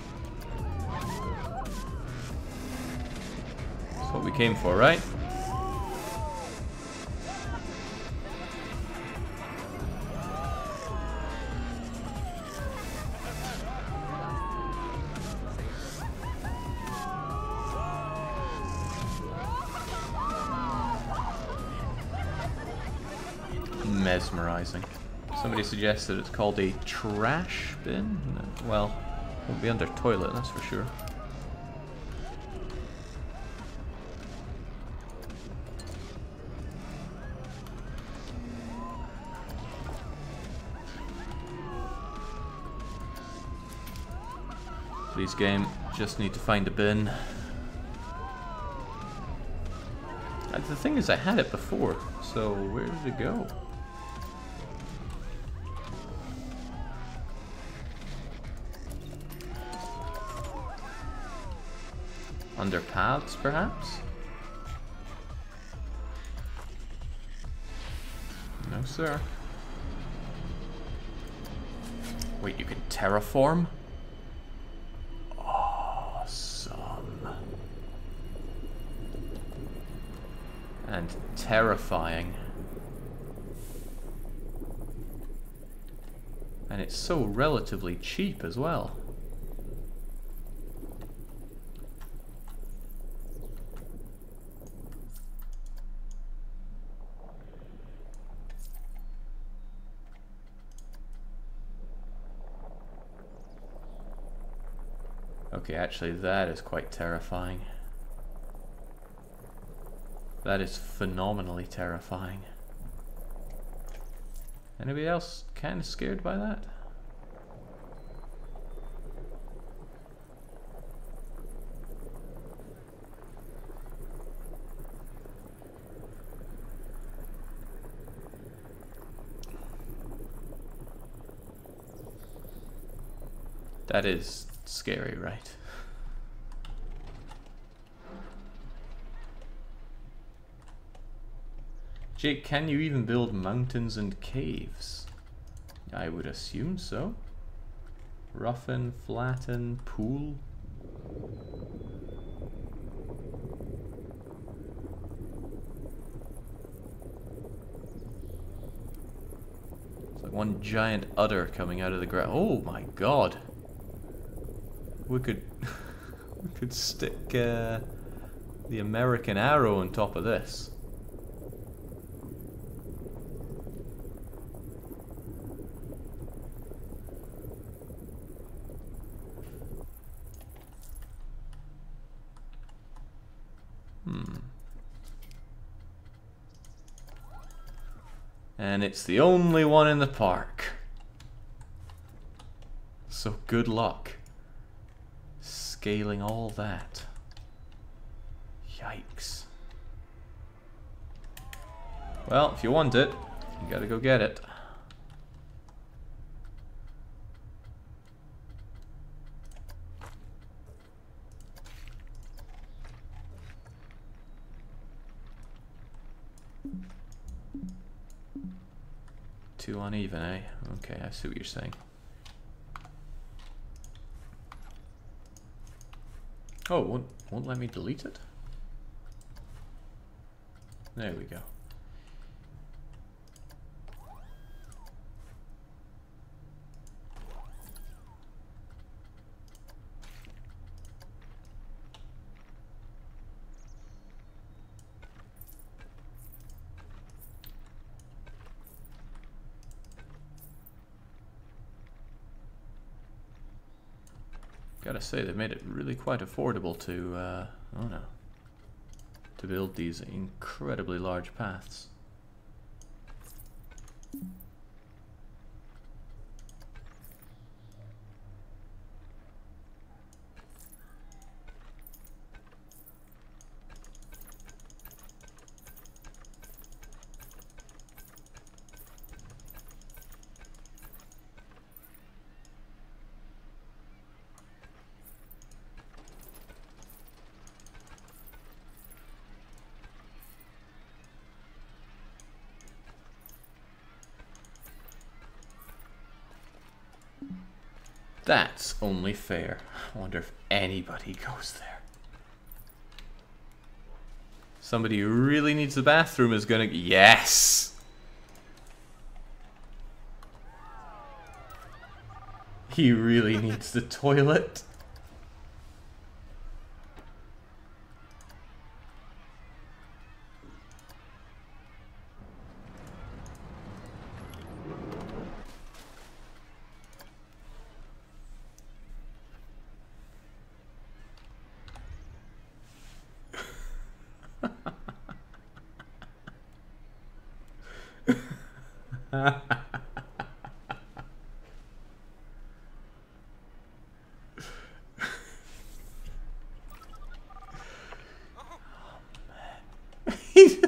That's what we came for, right? Mesmerizing. Somebody suggested it's called a trash bin? No, well, it won't be under toilet, that's for sure. Please game, just need to find a bin. The thing is, I had it before, so where did it go? Under paths, perhaps? No, sir. Wait, you can terraform? Awesome. And terrifying. And it's so relatively cheap as well. Okay, actually that is quite terrifying. That is phenomenally terrifying. Anybody else kind of scared by that? That is scary, right? Jake, can you even build mountains and caves? I would assume so. Roughen, flatten, pool. It's like one giant udder coming out of the ground. Oh my god. We could we could stick the American arrow on top of this. And it's the only one in the park. So good luck scaling all that. Yikes. Well, if you want it, you gotta go get it. Too uneven, eh? Okay, I see what you're saying. Oh, it won't let me delete it? There we go. Gotta say, they've made it really quite affordable to, oh no, to build these incredibly large paths. That's only fair. I wonder if anybody goes there. Somebody who really needs the bathroom is gonna... Yes! He really needs the toilet.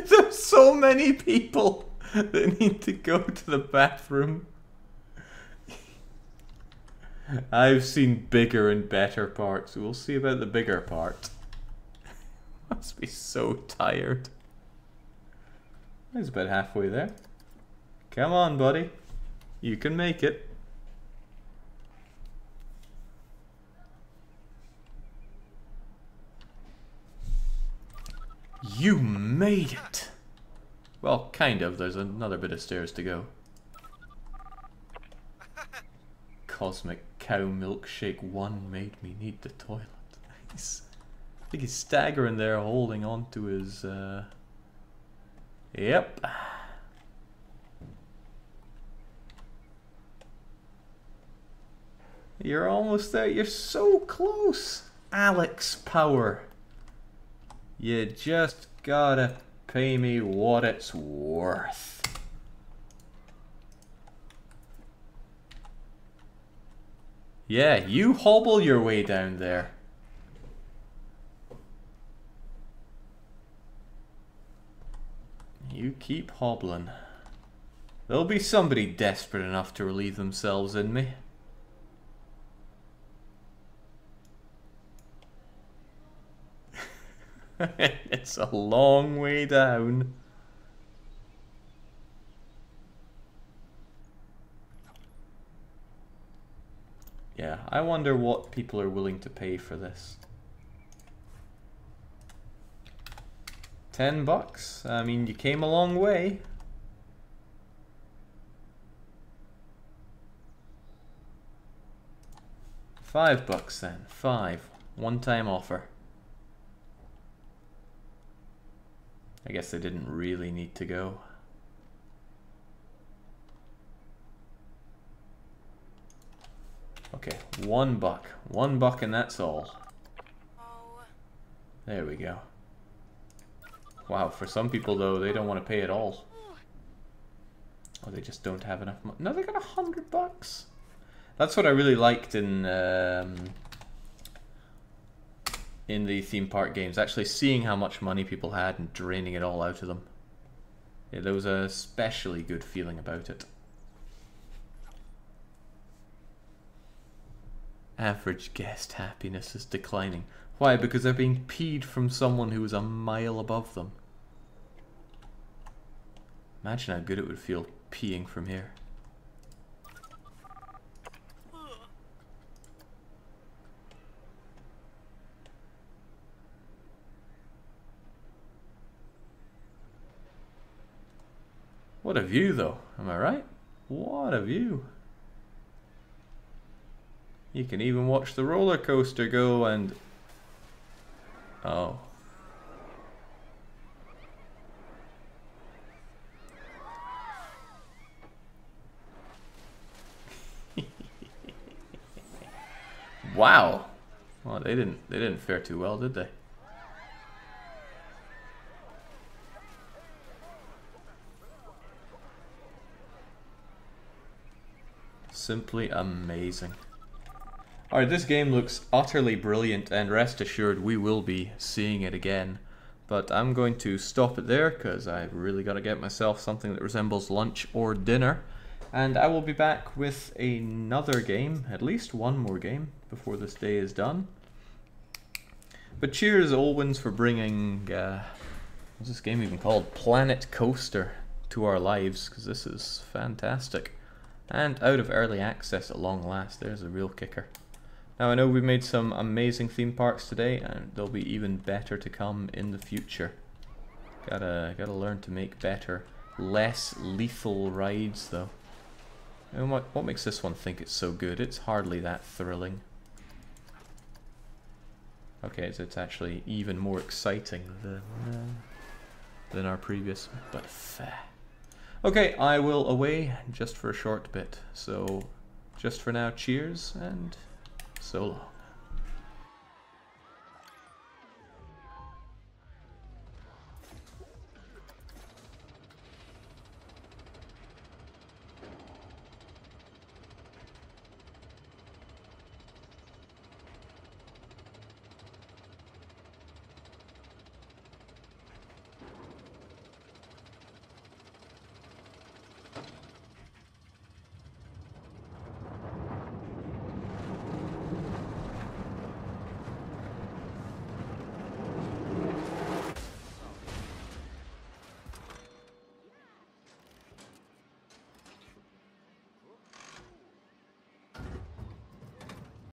There's so many people that need to go to the bathroom. I've seen bigger and better parts. We'll see about the bigger part. Must be so tired. He's about halfway there. Come on, buddy. You can make it. You made it! Well, kind of. There's another bit of stairs to go. Cosmic Cow Milkshake 1 made me need the toilet. I think he's staggering there, holding on to his... Yep. You're almost there. You're so close. Alex Power. You just gotta pay me what it's worth. Yeah, you hobble your way down there. You keep hobbling. There'll be somebody desperate enough to relieve themselves in me. It's a long way down. Yeah, I wonder what people are willing to pay for this. $10? I mean, you came a long way. $5 then. 5. One-time offer. I guess they didn't really need to go. Okay, $1. $1 and that's all. There we go. Wow, for some people though, they don't want to pay at all. Or they just don't have enough money. No, they got $100. That's what I really liked in the theme park games. Actually seeing how much money people had and draining it all out of them. Yeah, there was a especially good feeling about it. Average guest happiness is declining. Why? Because they're being peed from someone who is a mile above them. Imagine how good it would feel peeing from here. What a view though, am I right? What a view. You can even watch the roller coaster go and... Oh. Wow. Well, they didn't fare too well, did they? Simply amazing. Alright, this game looks utterly brilliant, and rest assured we will be seeing it again. But I'm going to stop it there because I've really got to get myself something that resembles lunch or dinner. And I will be back with another game, at least one more game, before this day is done. But cheers, Olwens, for bringing, what's this game even called? Planet Coaster to our lives, because this is fantastic. And out of early access at long last, there's a real kicker. Now I know we've made some amazing theme parks today, and they'll be even better to come in the future. Gotta learn to make better, less lethal rides though. And what makes this one think it's so good? It's hardly that thrilling. Okay, so it's actually even more exciting than our previous, but fair. Okay, I will away just for a short bit. So, just for now, cheers and so long.